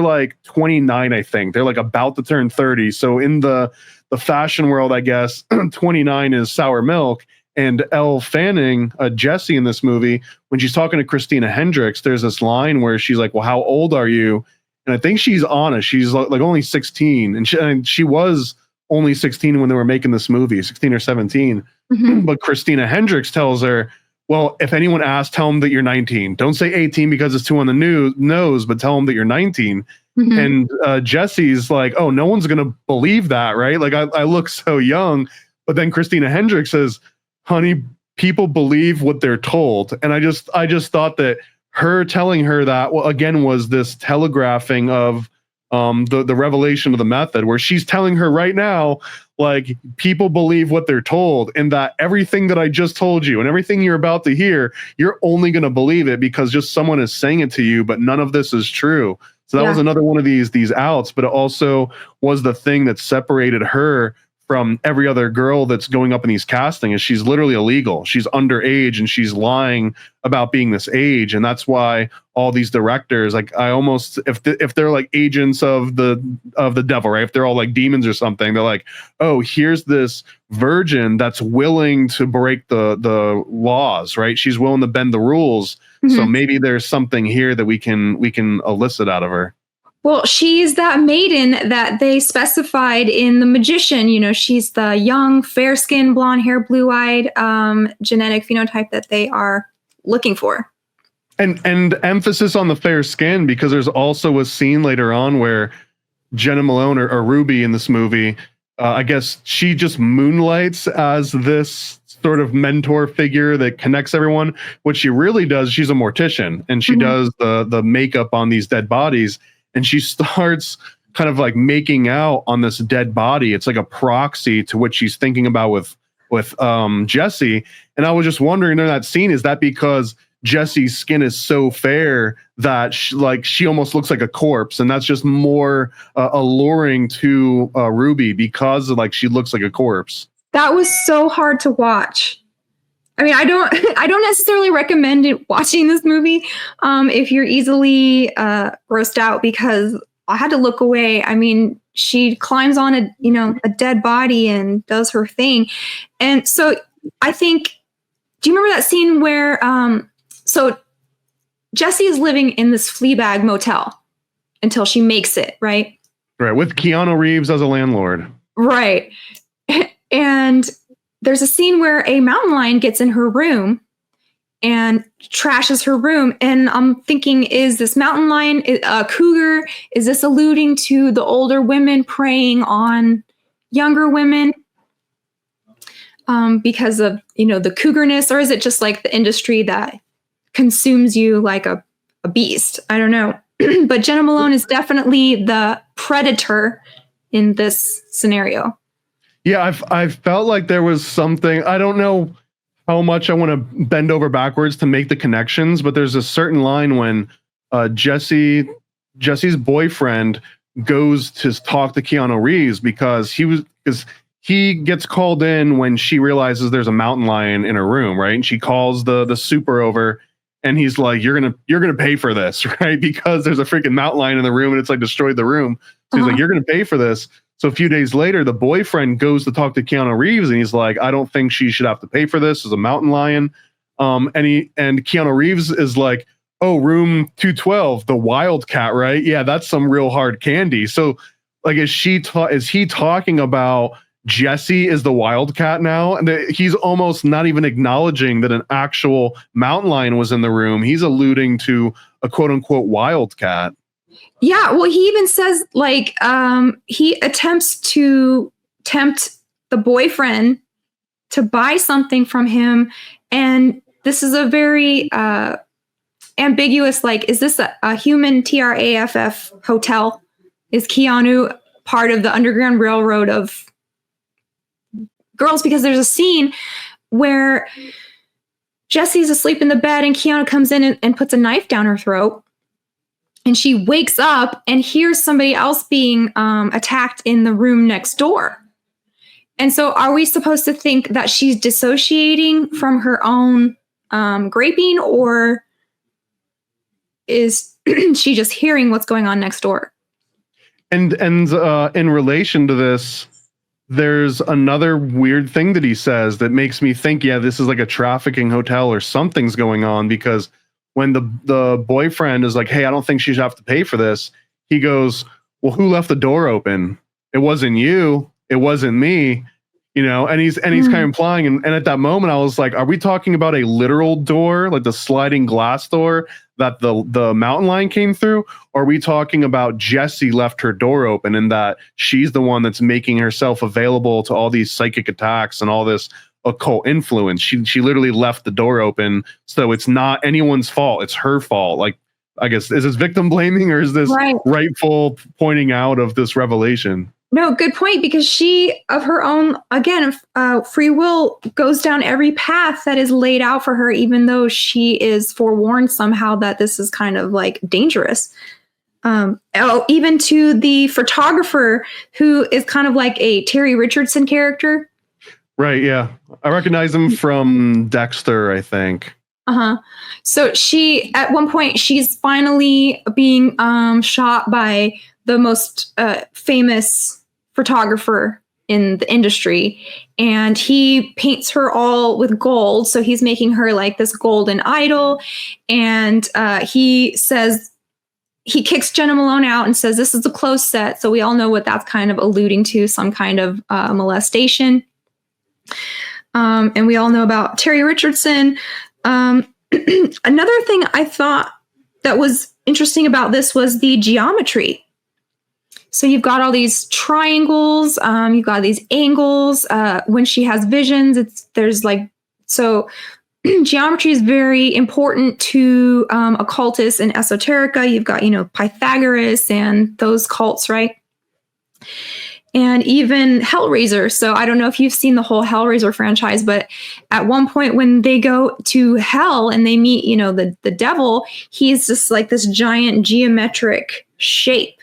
like 29, I think. They're like about to turn 30. So in the fashion world, I guess 29 is Sour Milk. And Elle Fanning, Jessie in this movie, when she's talking to Christina Hendricks, there's this line where she's like, "Well, how old are you?" And I think she's honest. She's like only 16, and she was only 16 when they were making this movie, 16 or 17. Mm-hmm. But Christina Hendricks tells her, "Well, if anyone asks, tell them that you're 19. Don't say 18 because it's too on the nose, but tell them that you're 19." Mm-hmm. And Jessie's like, "Oh, no one's going to believe that, right? Like I look so young." But then Christina Hendricks says, "Honey, people believe what they're told." And I just thought that her telling her that, well, again, was this telegraphing of the revelation of the method, where she's telling her right now, like, people believe what they're told, and that everything that I just told you and everything you're about to hear, you're only going to believe it because just someone is saying it to you, but none of this is true. So that was another one of these outs, but it also was the thing that separated her from every other girl that's going up in these casting, is she's literally illegal. She's underage and she's lying about being this age. And that's why all these directors, like, I almost, if they're like agents of the devil, right? If they're all like demons or something, they're like, "Oh, here's this virgin that's willing to break the laws, right? She's willing to bend the rules." Mm-hmm. So maybe there's something here that we can elicit out of her. Well, she's that maiden that they specified in The Magician. She's the young, fair-skinned, blonde hair, blue-eyed genetic phenotype that they are looking for. And emphasis on the fair skin, because there's also a scene later on where Jenna Malone or Ruby in this movie, I guess she just moonlights as this sort of mentor figure that connects everyone. What she really does, she's a mortician, and she does the makeup on these dead bodies. And she starts kind of like making out on this dead body. It's like a proxy to what she's thinking about with Jessie. And I was just wondering in that scene, is that because Jessie's skin is so fair that she almost looks like a corpse, and that's just more alluring to Ruby because she looks like a corpse? That was so hard to watch. I mean, I don't necessarily recommend watching this movie if you're easily grossed out, because I had to look away. I mean, she climbs on a dead body and does her thing. And so I think, do you remember that scene where so Jessie is living in this Fleabag motel until she makes it, right? Right, with Keanu Reeves as a landlord. Right. And there's a scene where a mountain lion gets in her room and trashes her room. And I'm thinking, is this mountain lion a cougar? Is this alluding to the older women preying on younger women because of, the cougarness? Or is it just like the industry that consumes you like a beast? I don't know. But Jenna Malone is definitely the predator in this scenario. Yeah, I felt like there was something. I don't know how much I want to bend over backwards to make the connections, but there's a certain line when Jessie's boyfriend goes to talk to Keanu Reeves because he gets called in when she realizes there's a mountain lion in her room, right? And she calls the super over, and he's like, "You're gonna pay for this," right? Because there's a freaking mountain lion in the room and it's like destroyed the room. So he's like, "You're gonna pay for this." So a few days later, the boyfriend goes to talk to Keanu Reeves, and he's like, I don't think she should have to pay for this as a mountain lion. And Keanu Reeves is like, oh, room 212, the Wildcat, right? Yeah, that's some real hard candy. So like, is he talking about Jesse is the Wildcat now? And he's almost not even acknowledging that an actual mountain lion was in the room. He's alluding to a quote unquote Wildcat. Yeah, well, he even says like he attempts to tempt the boyfriend to buy something from him, and this is a very ambiguous. Like, is this a human TRAFF hotel? Is Keanu part of the Underground Railroad of girls? Because there's a scene where Jesse's asleep in the bed, and Keanu comes in and puts a knife down her throat. And she wakes up and hears somebody else being attacked in the room next door. And so are we supposed to think that she's dissociating from her own graping, or is she just hearing what's going on next door? And in relation to this, there's another weird thing that he says that makes me think, yeah, this is like a trafficking hotel or something's going on, because when the boyfriend is like, hey, I don't think she should have to pay for this, he goes, well, who left the door open? It wasn't you. It wasn't me. And he's kind of implying, and at that moment I was like, are we talking about a literal door, like the sliding glass door that the mountain lion came through? Or are we talking about Jessie left her door open and that she's the one that's making herself available to all these psychic attacks and all this occult influence? She literally left the door open, so it's not anyone's fault, it's her fault. Like, I guess, is this victim blaming, or is this rightful pointing out of this revelation? No, good point, because she, of her own, again, free will, goes down every path that is laid out for her, even though she is forewarned somehow that this is kind of like dangerous. Even to the photographer, who is kind of like a Terry Richardson character. Right, yeah. I recognize him from Dexter, I think. So she, at one point, she's finally being shot by the most famous photographer in the industry, and he paints her all with gold. So he's making her like this golden idol, and he says, he kicks Jenna Malone out and says, this is a close set. So we all know what that's kind of alluding to, some kind of molestation. And we all know about Terry Richardson. Another thing I thought that was interesting about this was the geometry. So you've got all these triangles, you've got these angles. When she has visions, geometry is very important to occultists and esoterica. You've got, Pythagoras and those cults, right? And even Hellraiser. So I don't know if you've seen the whole Hellraiser franchise, but at one point when they go to hell and they meet, the devil, he's just like this giant geometric shape.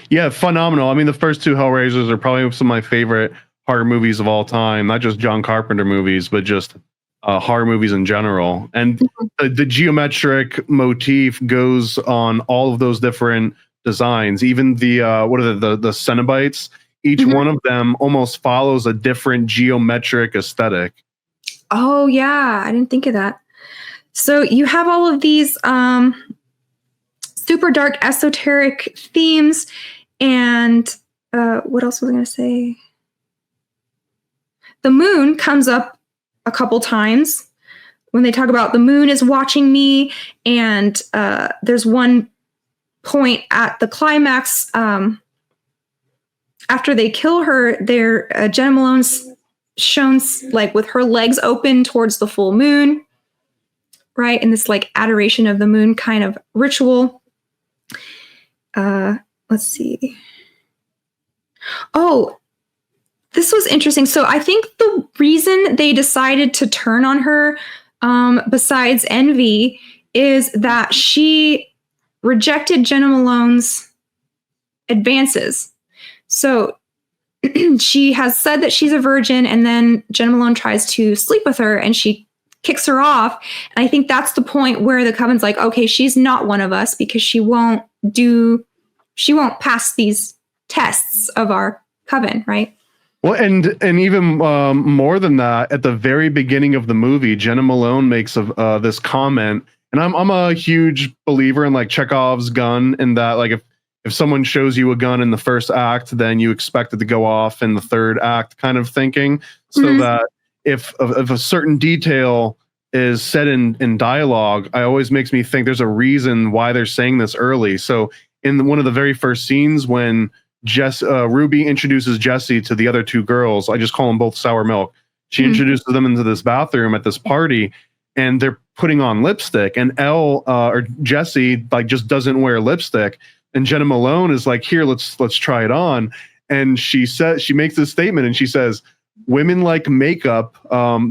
Yeah, phenomenal. I mean, the first two Hellraisers are probably some of my favorite horror movies of all time. Not just John Carpenter movies, but just horror movies in general. And the geometric motif goes on all of those different designs. Even the the Cenobites, each one of them almost follows a different geometric aesthetic. Oh yeah, I didn't think of that. So you have all of these super dark esoteric themes, and what else was I going to say? The moon comes up a couple times when they talk about the moon is watching me, and there's one point at the climax, after they kill her, Jenna Malone's shown like with her legs open towards the full moon, right? And this like adoration of the moon kind of ritual. Let's see. Oh, this was interesting. So I think the reason they decided to turn on her, besides envy, is that she rejected Jenna Malone's advances. So she has said that she's a virgin, and then Jenna Malone tries to sleep with her and she kicks her off. And I think that's the point where the Coven's like, okay, she's not one of us because she won't pass these tests of our coven, right? Well, and even more than that, at the very beginning of the movie, Jenna Malone makes this comment, and I'm a huge believer in like Chekhov's gun, in that like if someone shows you a gun in the first act, then you expect it to go off in the third act, kind of thinking, so that if a certain detail is said in dialogue, I always makes me think there's a reason why they're saying this early. So in one of the very first scenes when Ruby introduces Jessie to the other two girls, I just call them both Sour Milk. She introduces them into this bathroom at this party, and they're putting on lipstick, and or Jessie like just doesn't wear lipstick, and Jenna Malone is like, here, let's try it on. And she makes this statement, and she says, women like makeup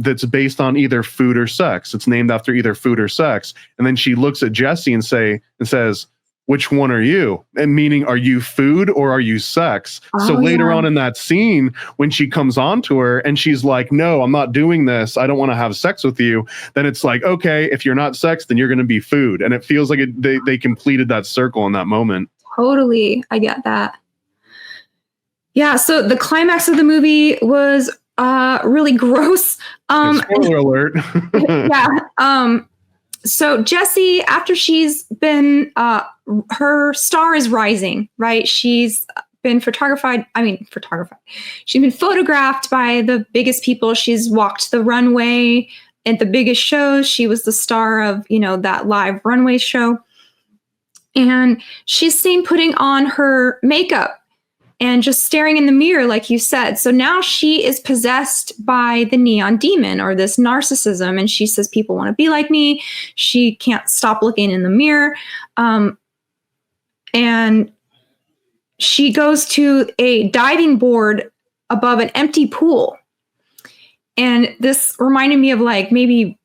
that's based on either food or sex. It's named after either food or sex. And then she looks at Jessie and says, which one are you? And meaning, are you food or are you sex? So later on in that scene, when she comes on to her and she's like, no, I'm not doing this, I don't want to have sex with you. Then it's like, okay, if you're not sex, then you're going to be food. And it feels like they completed that circle in that moment. Totally. I get that. Yeah. So the climax of the movie was really gross. Spoiler alert. Yeah. So Jessie, after she's been, her star is rising, right? She's been photographed. She's been photographed by the biggest people. She's walked the runway at the biggest shows. She was the star of, that live runway show. And she's seen putting on her makeup and just staring in the mirror, like you said. So now she is possessed by the neon demon, or this narcissism. And she says, people want to be like me. She can't stop looking in the mirror. And she goes to a diving board above an empty pool. And this reminded me of like maybe,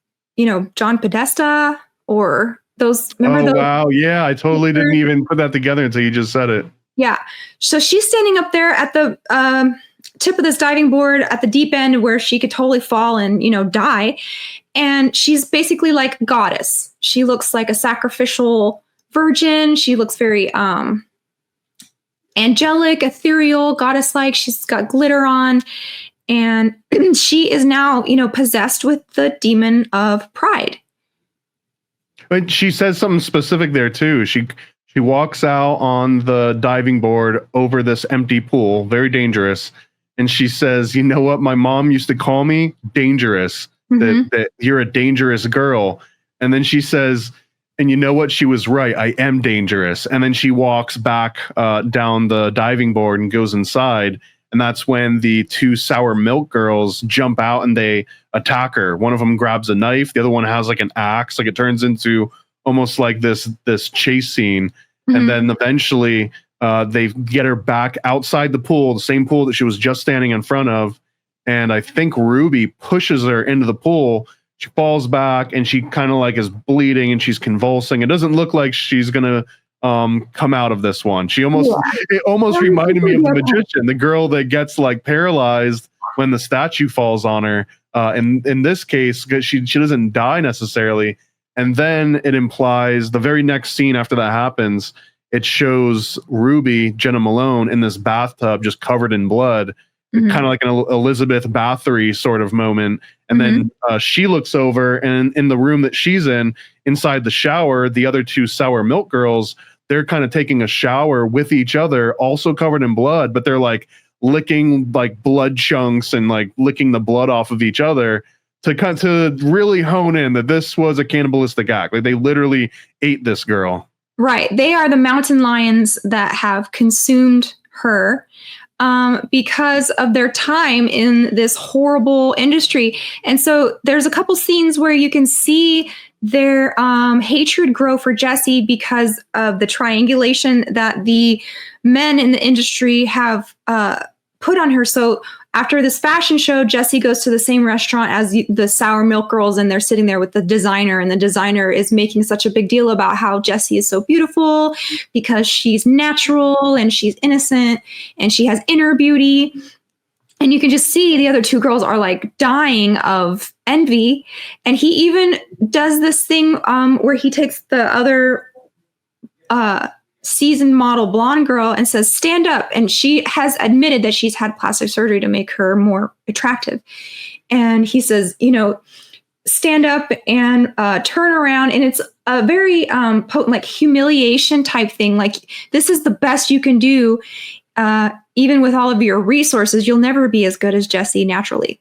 John Podesta or those. Remember those? Wow. Yeah. I totally didn't even put that together until you just said it. Yeah. So she's standing up there at the tip of this diving board at the deep end where she could totally fall and, die. And she's basically like a goddess. She looks like a sacrificial virgin. She looks very angelic, ethereal, goddess-like. She's got glitter on. And she is now, possessed with the demon of pride. But she says something specific there too. She walks out on the diving board over this empty pool, very dangerous. And she says, you know what? My mom used to call me dangerous, that you're a dangerous girl. And then she says, and you know what? She was right. I am dangerous. And then she walks back down the diving board and goes inside. And that's when the two Sour Milk girls jump out and they attack her. One of them grabs a knife. The other one has like an axe. Like it turns into almost like this chase scene. And then eventually they get her back outside the pool, the same pool that she was just standing in front of. And I think Ruby pushes her into the pool. She falls back and she kind of like is bleeding and she's convulsing. It doesn't look like she's going to come out of this one. It almost reminded me of the magician, the girl that gets like paralyzed when the statue falls on her. And in this case, she doesn't die necessarily. And then it implies the very next scene after that happens, it shows Ruby, Jenna Malone, in this bathtub just covered in blood, kind of like an Elizabeth Bathory sort of moment. And then she looks over, and in the room that she's in, inside the shower, the other two Sour Milk girls, they're kind of taking a shower with each other, also covered in blood, but they're like licking like blood chunks and like licking the blood off of each other. To really hone in that this was a cannibalistic act. Like they literally ate this girl. Right. They are the mountain lions that have consumed her because of their time in this horrible industry. And so there's a couple scenes where you can see their hatred grow for Jessie because of the triangulation that the men in the industry have put on her. So after this fashion show, Jessie goes to the same restaurant as the Sour Milk girls, and they're sitting there with the designer, and the designer is making such a big deal about how Jessie is so beautiful because she's natural and she's innocent and she has inner beauty. And you can just see the other two girls are like dying of envy. And he even does this thing where he takes the other seasoned model blonde girl and says, stand up. And she has admitted that she's had plastic surgery to make her more attractive. And he says, stand up and turn around. And it's a very potent, like humiliation type thing. Like, this is the best you can do. Even with all of your resources, you'll never be as good as Jesse naturally.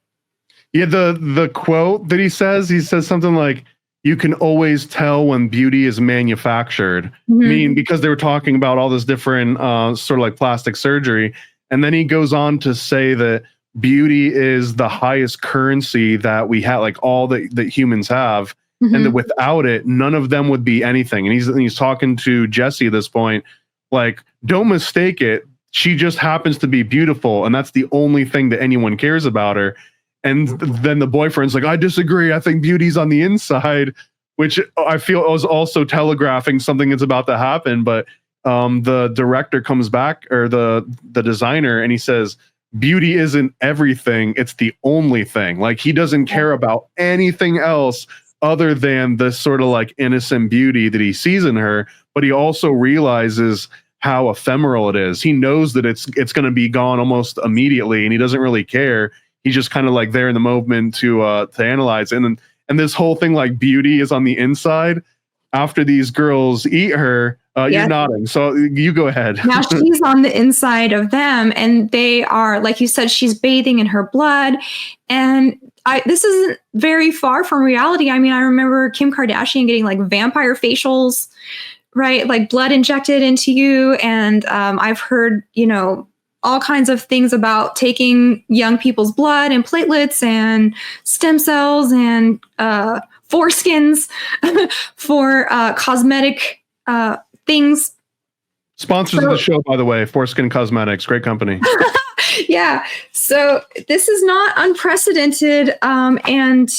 Yeah, the quote that he says something like, you can always tell when beauty is manufactured. Mm-hmm. I mean, because they were talking about all this different sort of like plastic surgery. And then he goes on to say that beauty is the highest currency that we have, like all that humans have. Mm-hmm. And that without it, none of them would be anything. And he's talking to Jesse at this point, like, don't mistake it. She just happens to be beautiful. And that's the only thing that anyone cares about her. And then the boyfriend's like, I disagree. I think beauty's on the inside, which I feel was also telegraphing something that's about to happen. But the director comes back, or the designer, and he says, beauty isn't everything. It's the only thing. Like, he doesn't care about anything else other than the sort of like innocent beauty that he sees in her. But he also realizes how ephemeral it is. He knows that it's going to be gone almost immediately, and he doesn't really care. He's just kind of like there in the moment to analyze. And this whole thing, like, beauty is on the inside. After these girls eat her, you're nodding. So you go ahead. Now she's on the inside of them, and they are, like you said, she's bathing in her blood. And this isn't very far from reality. I mean, I remember Kim Kardashian getting like vampire facials, right? Like blood injected into you. And I've heard, all kinds of things about taking young people's blood and platelets and stem cells and foreskins for cosmetic things. Sponsors of the show, by the way, Foreskin Cosmetics, great company. Yeah. So this is not unprecedented, and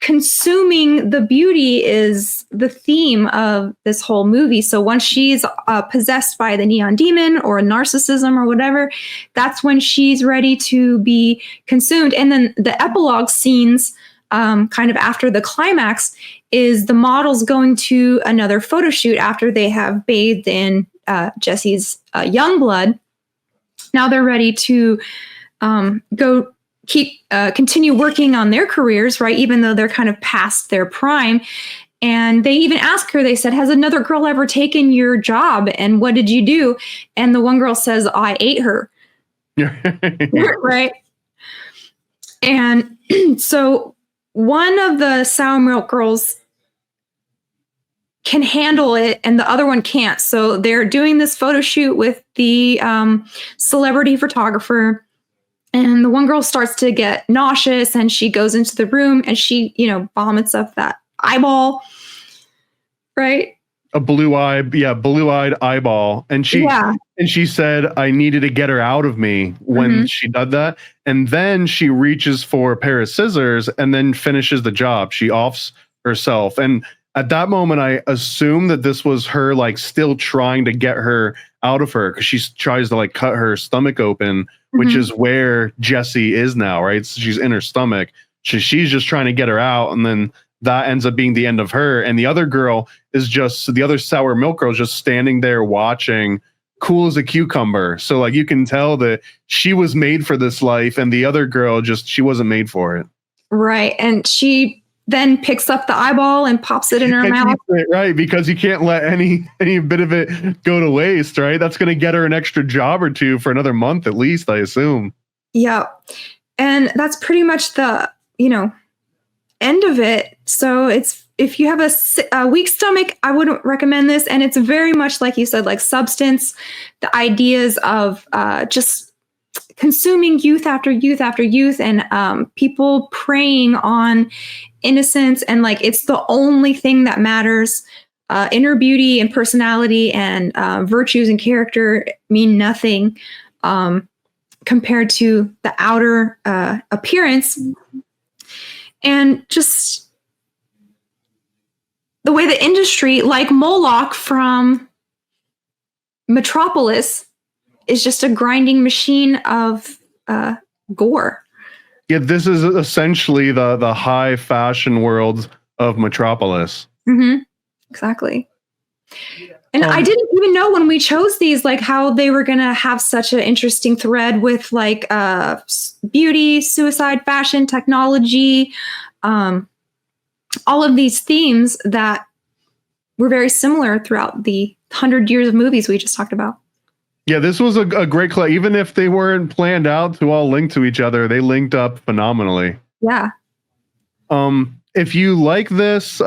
consuming the beauty is the theme of this whole movie. So once she's possessed by the neon demon or narcissism or whatever, that's when she's ready to be consumed. And then the epilogue scenes, kind of after the climax, is the models going to another photo shoot after they have bathed in Jesse's young blood. Now they're ready to continue working on their careers, right? Even though they're kind of past their prime. And they even ask her, they said, has another girl ever taken your job? And what did you do? And the one girl says, I ate her. Right. And so one of the Sour Milk girls can handle it and the other one can't. So they're doing this photo shoot with the celebrity photographer. And the one girl starts to get nauseous, and she goes into the room and she, vomits up that eyeball, right? A blue-eyed eyeball. And she said, I needed to get her out of me when she did that. And then she reaches for a pair of scissors and then finishes the job. She offs herself. And at that moment, I assume that this was her, like, still trying to get her out of her, because she tries to, like, cut her stomach open, which is where Jessie is now, right? So she's in her stomach. She's just trying to get her out, and then that ends up being the end of her. And the other girl is the other Sour Milk girl is just standing there watching, cool as a cucumber. So, like, you can tell that she was made for this life, and the other girl she wasn't made for it. Right. And she then picks up the eyeball and pops it in her mouth. Right, because you can't let any bit of it go to waste, right? That's going to get her an extra job or two for another month at least, I assume. Yeah. And that's pretty much the, end of it. So if you have a weak stomach, I wouldn't recommend this. And it's very much, like you said, like Substance, the ideas of just consuming youth after youth after youth, and people preying on innocence, and like it's the only thing that matters. Inner beauty and personality and virtues and character mean nothing compared to the outer appearance. And just the way the industry, like Moloch from Metropolis, is just a grinding machine of gore. Yeah, this is essentially the high fashion world of Metropolis. Mm-hmm. Exactly. And I didn't even know when we chose these, like how they were going to have such an interesting thread with like beauty, suicide, fashion, technology, all of these themes that were very similar throughout the 100 years of movies we just talked about. Yeah, this was a great class. Even if they weren't planned out to all link to each other, they linked up phenomenally. Yeah. If you like this,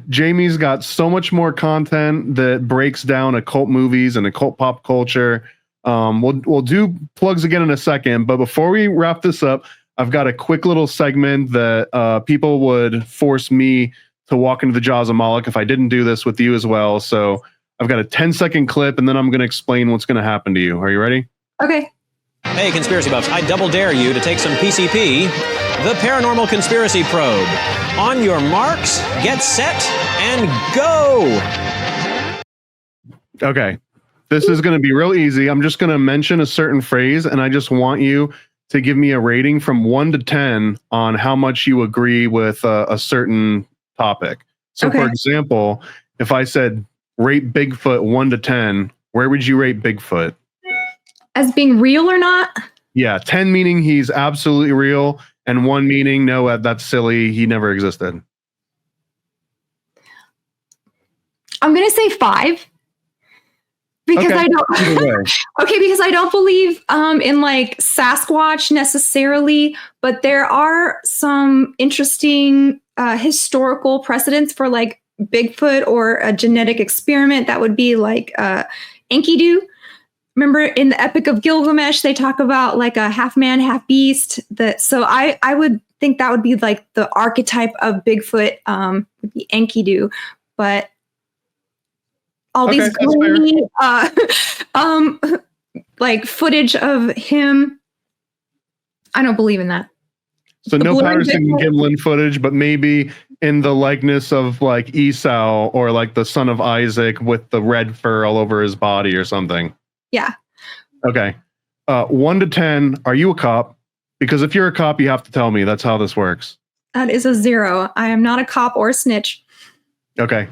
Jamie's got so much more content that breaks down occult movies and occult pop culture. We'll do plugs again in a second, but before we wrap this up, I've got a quick little segment that people would force me to walk into the jaws of Moloch if I didn't do this with you as well. So I've got a 10-second clip, and then I'm going to explain what's going to happen to you. Are you ready? Okay. Hey, conspiracy buffs, I double dare you to take some PCP, the Paranormal Conspiracy Probe. On your marks, get set, and go! Okay. This is going to be real easy. I'm just going to mention a certain phrase, and I just want you to give me a rating from 1 to 10 on how much you agree with a certain topic. So, Okay. for example, if I said rate Bigfoot 1 to 10, where would you rate Bigfoot? As being real or not? Yeah, 10 meaning he's absolutely real, and 1 meaning no, that's silly. He never existed. I'm going to say 5. Because Okay. I don't Either way. Okay, because I don't believe in like Sasquatch necessarily, but there are some interesting historical precedents for like Bigfoot or a genetic experiment that would be like Enkidu. Remember in the Epic of Gilgamesh, they talk about like a half man, half beast. So I would think that would be like the archetype of Bigfoot would be Enkidu, but all Okay, these that's grainy, like footage of him, I don't believe in that. So The no blurry Patterson Bigfoot. Gimlin footage, but maybe in the likeness of like Esau or like the son of Isaac with the red fur all over his body or something. Yeah. Okay. 1 to 10, are you a cop? Because if you're a cop, you have to tell me. That's how this works. That is a 0. I am not a cop or a snitch. Okay.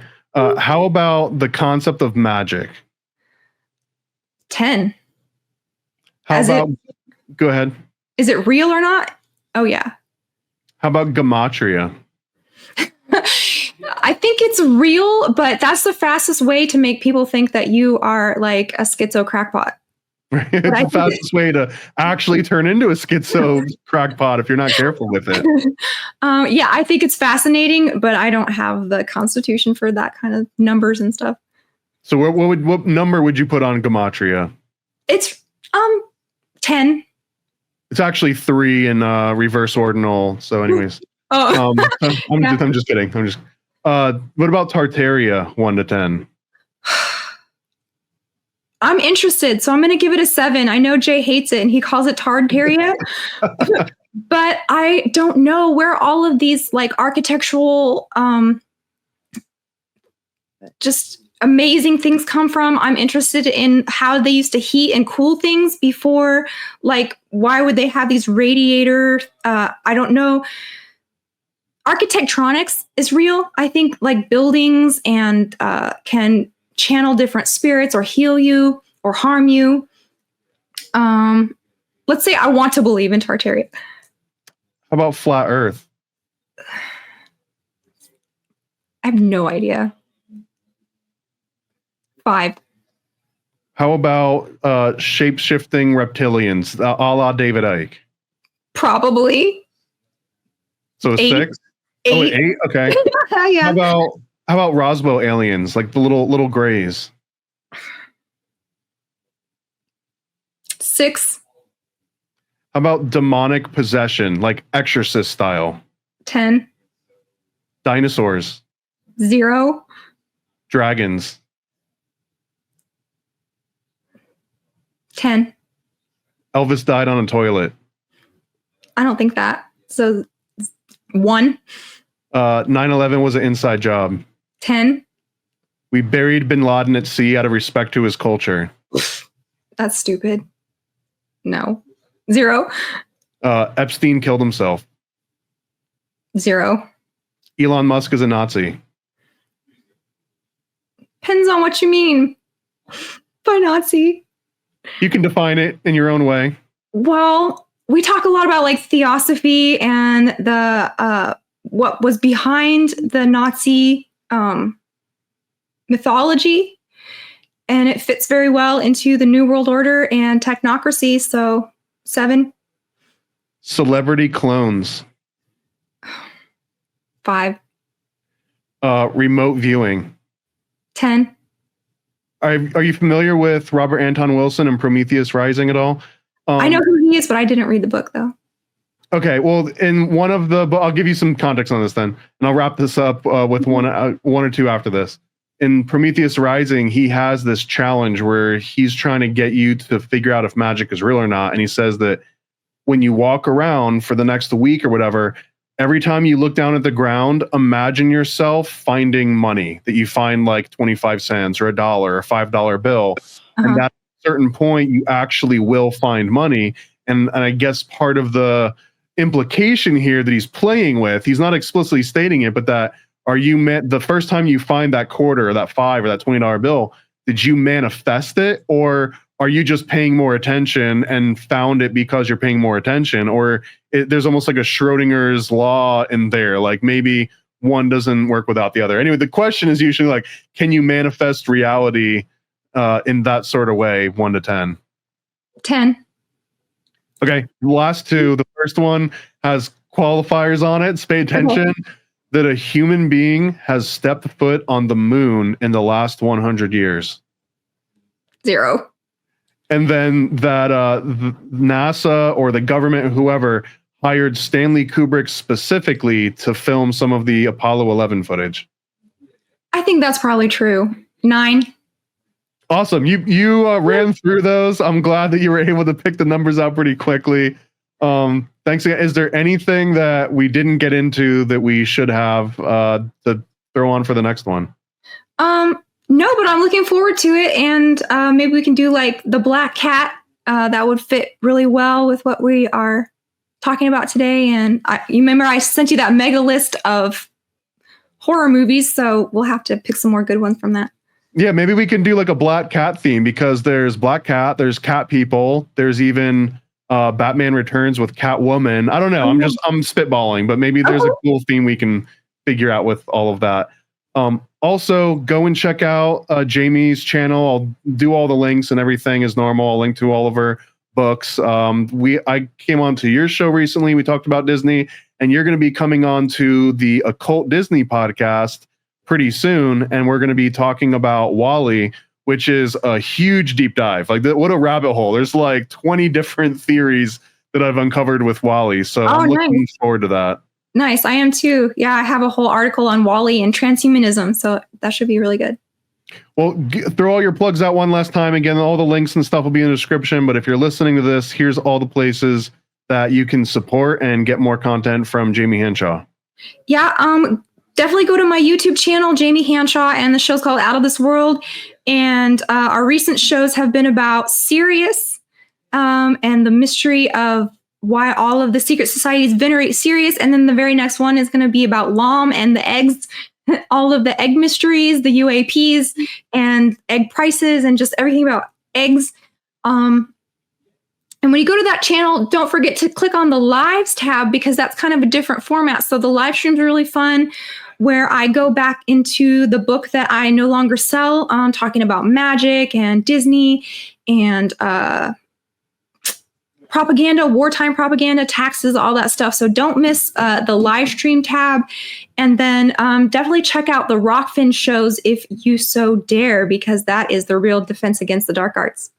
How about the concept of magic? 10. How As about, go ahead. Is it real or not? Oh, yeah. How about gematria? I think it's real, but that's the fastest way to make people think that you are like a schizo crackpot. It's I the think fastest way to actually turn into a schizo crackpot if you're not careful with it. Yeah, I think it's fascinating, but I don't have the constitution for that kind of numbers and stuff. So what number would you put on gematria? It's 10. It's actually 3 in reverse ordinal. So anyways, Oh, I'm just kidding. What about Tartaria 1 to 10? I'm interested, so I'm going to give it a 7. I know Jay hates it and he calls it Tartaria, but I don't know where all of these like architectural, just amazing things come from. I'm interested in how they used to heat and cool things before. Like, why would they have these radiator? I don't know. Architectronics is real. I think like buildings and can channel different spirits or heal you or harm you. Let's say I want to believe in Tartaria. How about flat Earth? I have no idea. 5. How about shape-shifting reptilians, a la David Icke? Probably. So 8. 6? 8. Oh, 8? Okay. Yeah. How about Roswell aliens, like the little grays? 6. How about demonic possession, like Exorcist style? 10. Dinosaurs, 0. dragons, 10. Elvis died on a toilet. I don't think that. So 1. 9/11 was an inside job. 10. We buried bin Laden at sea out of respect to his culture. That's stupid. No. 0. Epstein killed himself. 0. Elon Musk is a Nazi. Depends on what you mean. by Nazi? You can define it in your own way. Well, we talk a lot about like theosophy and the what was behind the Nazi mythology, and it fits very well into the New World Order and technocracy. So 7. Celebrity clones. 5. Remote viewing. 10. Are you familiar with Robert Anton Wilson and Prometheus Rising at all? I know who he is, but I didn't read the book though. Okay, well, in one of the, I'll give you some context on this then, and I'll wrap this up with one or two after this. In Prometheus Rising, he has this challenge where he's trying to get you to figure out if magic is real or not, and he says that when you walk around for the next week or whatever, every time you look down at the ground, imagine yourself finding money, that you find like 25 cents or $1 or $5 bill, and at a certain point, you actually will find money. And I guess part of the implication here that he's playing with, he's not explicitly stating it, but that the first time you find that quarter or that $5 or that $20 bill, did you manifest it, or are you just paying more attention and found it because you're paying more attention? Or there's almost like a Schrodinger's law in there, like maybe one doesn't work without the other. Anyway, the question is usually like, can you manifest reality in that sort of way, 1 to 10? 10. Okay, the last two. The first one has qualifiers on it. So pay attention that a human being has stepped foot on the moon in the last 100 years. 0. And then that NASA or the government, whoever, hired Stanley Kubrick specifically to film some of the Apollo 11 footage. I think that's probably true. 9. Awesome. You ran through those. I'm glad that you were able to pick the numbers out pretty quickly. Thanks again. Is there anything that we didn't get into that we should have to throw on for the next one? No, but I'm looking forward to it. And maybe we can do like the Black Cat. That would fit really well with what we are talking about today. And you remember I sent you that mega list of horror movies. So we'll have to pick some more good ones from that. Yeah, maybe we can do like a Black Cat theme, because there's Black Cat, there's Cat People, there's even Batman Returns with Catwoman. I don't know. I'm spitballing, but maybe there's a cool theme we can figure out with all of that. Also, go and check out Jamie's channel. I'll do all the links and everything as normal. I'll link to all of her books. I came on to your show recently. We talked about Disney, and you're going to be coming on to the Occult Disney podcast pretty soon, and we're going to be talking about WALL-E, which is a huge deep dive. Like, what a rabbit hole. There's like 20 different theories that I've uncovered with WALL-E, so I'm looking forward to that. Nice. I am too. Yeah, I have a whole article on WALL-E and transhumanism, so that should be really good. Well, throw all your plugs out one last time. Again, all the links and stuff will be in the description, but if you're listening to this, here's all the places that you can support and get more content from Jamie Hanshaw. Yeah, definitely go to my YouTube channel, Jamie Hanshaw, and the show's called Out of This World. And our recent shows have been about Sirius and the mystery of why all of the secret societies venerate Sirius. And then the very next one is going to be about LOM and the eggs, all of the egg mysteries, the UAPs, and egg prices, and just everything about eggs. And when you go to that channel, don't forget to click on the lives tab, because that's kind of a different format. So the live streams are really fun, where I go back into the book that I no longer sell, talking about magic and Disney and propaganda, wartime propaganda, taxes, all that stuff. So don't miss the live stream tab. And then definitely check out the Rockfin shows if you so dare, because that is the real defense against the dark arts.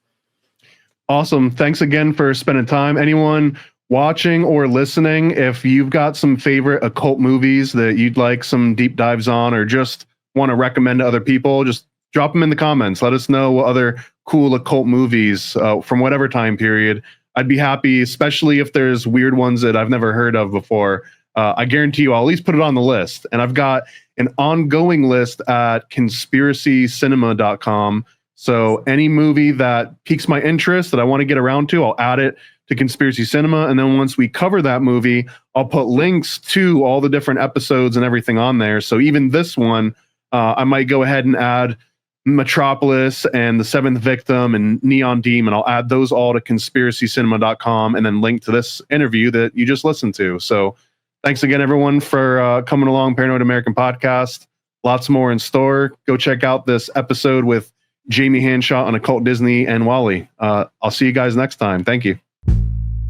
Awesome. Thanks again for spending time. Anyone watching or listening, if you've got some favorite occult movies that you'd like some deep dives on, or just want to recommend to other people, just drop them in the comments. Let us know what other cool occult movies from whatever time period. I'd be happy, especially if there's weird ones that I've never heard of before. I guarantee you I'll at least put it on the list. And I've got an ongoing list at conspiracycinema.com. So any movie that piques my interest that I want to get around to, I'll add it to Conspiracy Cinema. And then once we cover that movie, I'll put links to all the different episodes and everything on there. So even this one, I might go ahead and add Metropolis and The Seventh Victim and Neon Demon. I'll add those all to conspiracycinema.com and then link to this interview that you just listened to. So thanks again, everyone, for coming along, Paranoid American Podcast. Lots more in store. Go check out this episode with Jamie Hanshaw on Occult Disney and Wally. I'll see you guys next time. Thank you.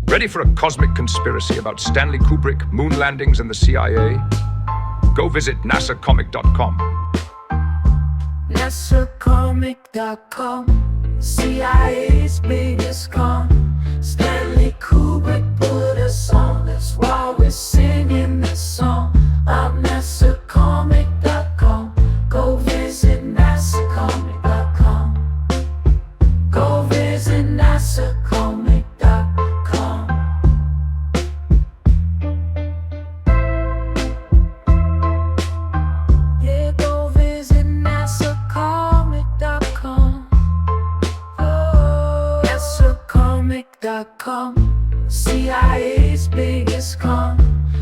Ready for a cosmic conspiracy about Stanley Kubrick, moon landings, and the CIA? Go visit nasacomic.com. NASAcomic.com, CIA's biggest con. Stanley Kubrick put us on, that's why we're singing this song. I'm NASAcomic.com, go visit NASAcomic.com. Go visit NASAcomic.com. Yeah, go visit NASAcomic.com. Oh, NASAcomic.com, CIA's biggest con.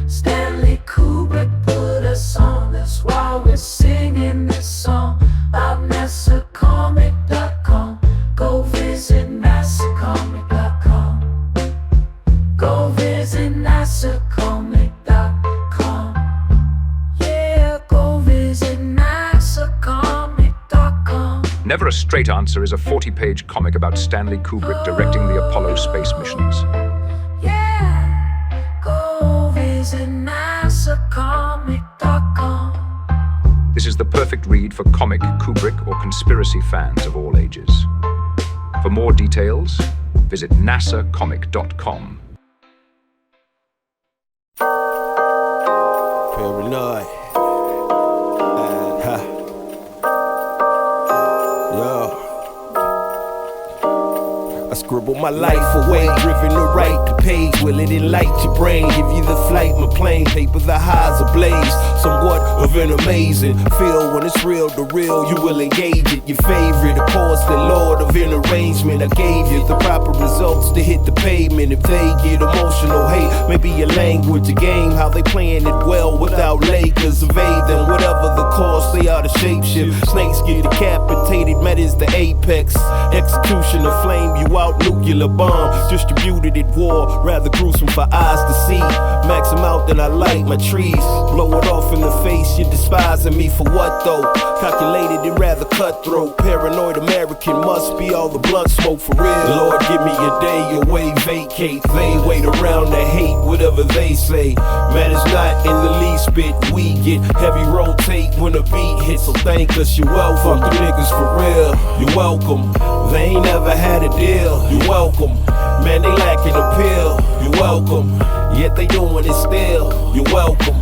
Stanley Kubrick put us on, that's why we're singing this song. I'm NASAcomic.com, go visit NASAcomic.com. Go visit NASAcomic.com. Yeah, go visit NASAcomic.com. Never a Straight Answer is a 40-page comic about Stanley Kubrick directing the Apollo space missions. Yeah, go visit NASAcomic.com. This is the perfect read for comic, Kubrick, or conspiracy fans of all ages. For more details, visit nasacomic.com. Paranoid. Yo. I scribble my life away, driven to write the page. Will it enlighten your brain? Give you the flight, my plane, paper the highs ablaze. Somewhat of an amazing feel when it's real to real. You will engage it. Your favorite, of course, the Lord of an arrangement. I gave you the proper results to hit the pavement. If they get emotional, hey, maybe your language, a game, how they playing it well without Lakers. Evade them, whatever the cost, they are the shapeshift. Snakes get decapitated, met is the apex. Execution of flame you out, nuclear bomb distributed at war, rather gruesome for eyes to see. Max them out, then I light my trees. Blow it off in the face, you're despising me for what though? Calculated and rather cutthroat. Paranoid American must be all the blunt smoke for real. Lord, give me a day away, vacate. They wait around to hate whatever they say. Matters not in the least bit. We get heavy rotate when a beat hits, so thank us, you're welcome. Fuck the niggas for real, you're welcome. They ain't never had a deal, you're welcome. Man, they lacking appeal, you're welcome. Yet they doing it still, you're welcome.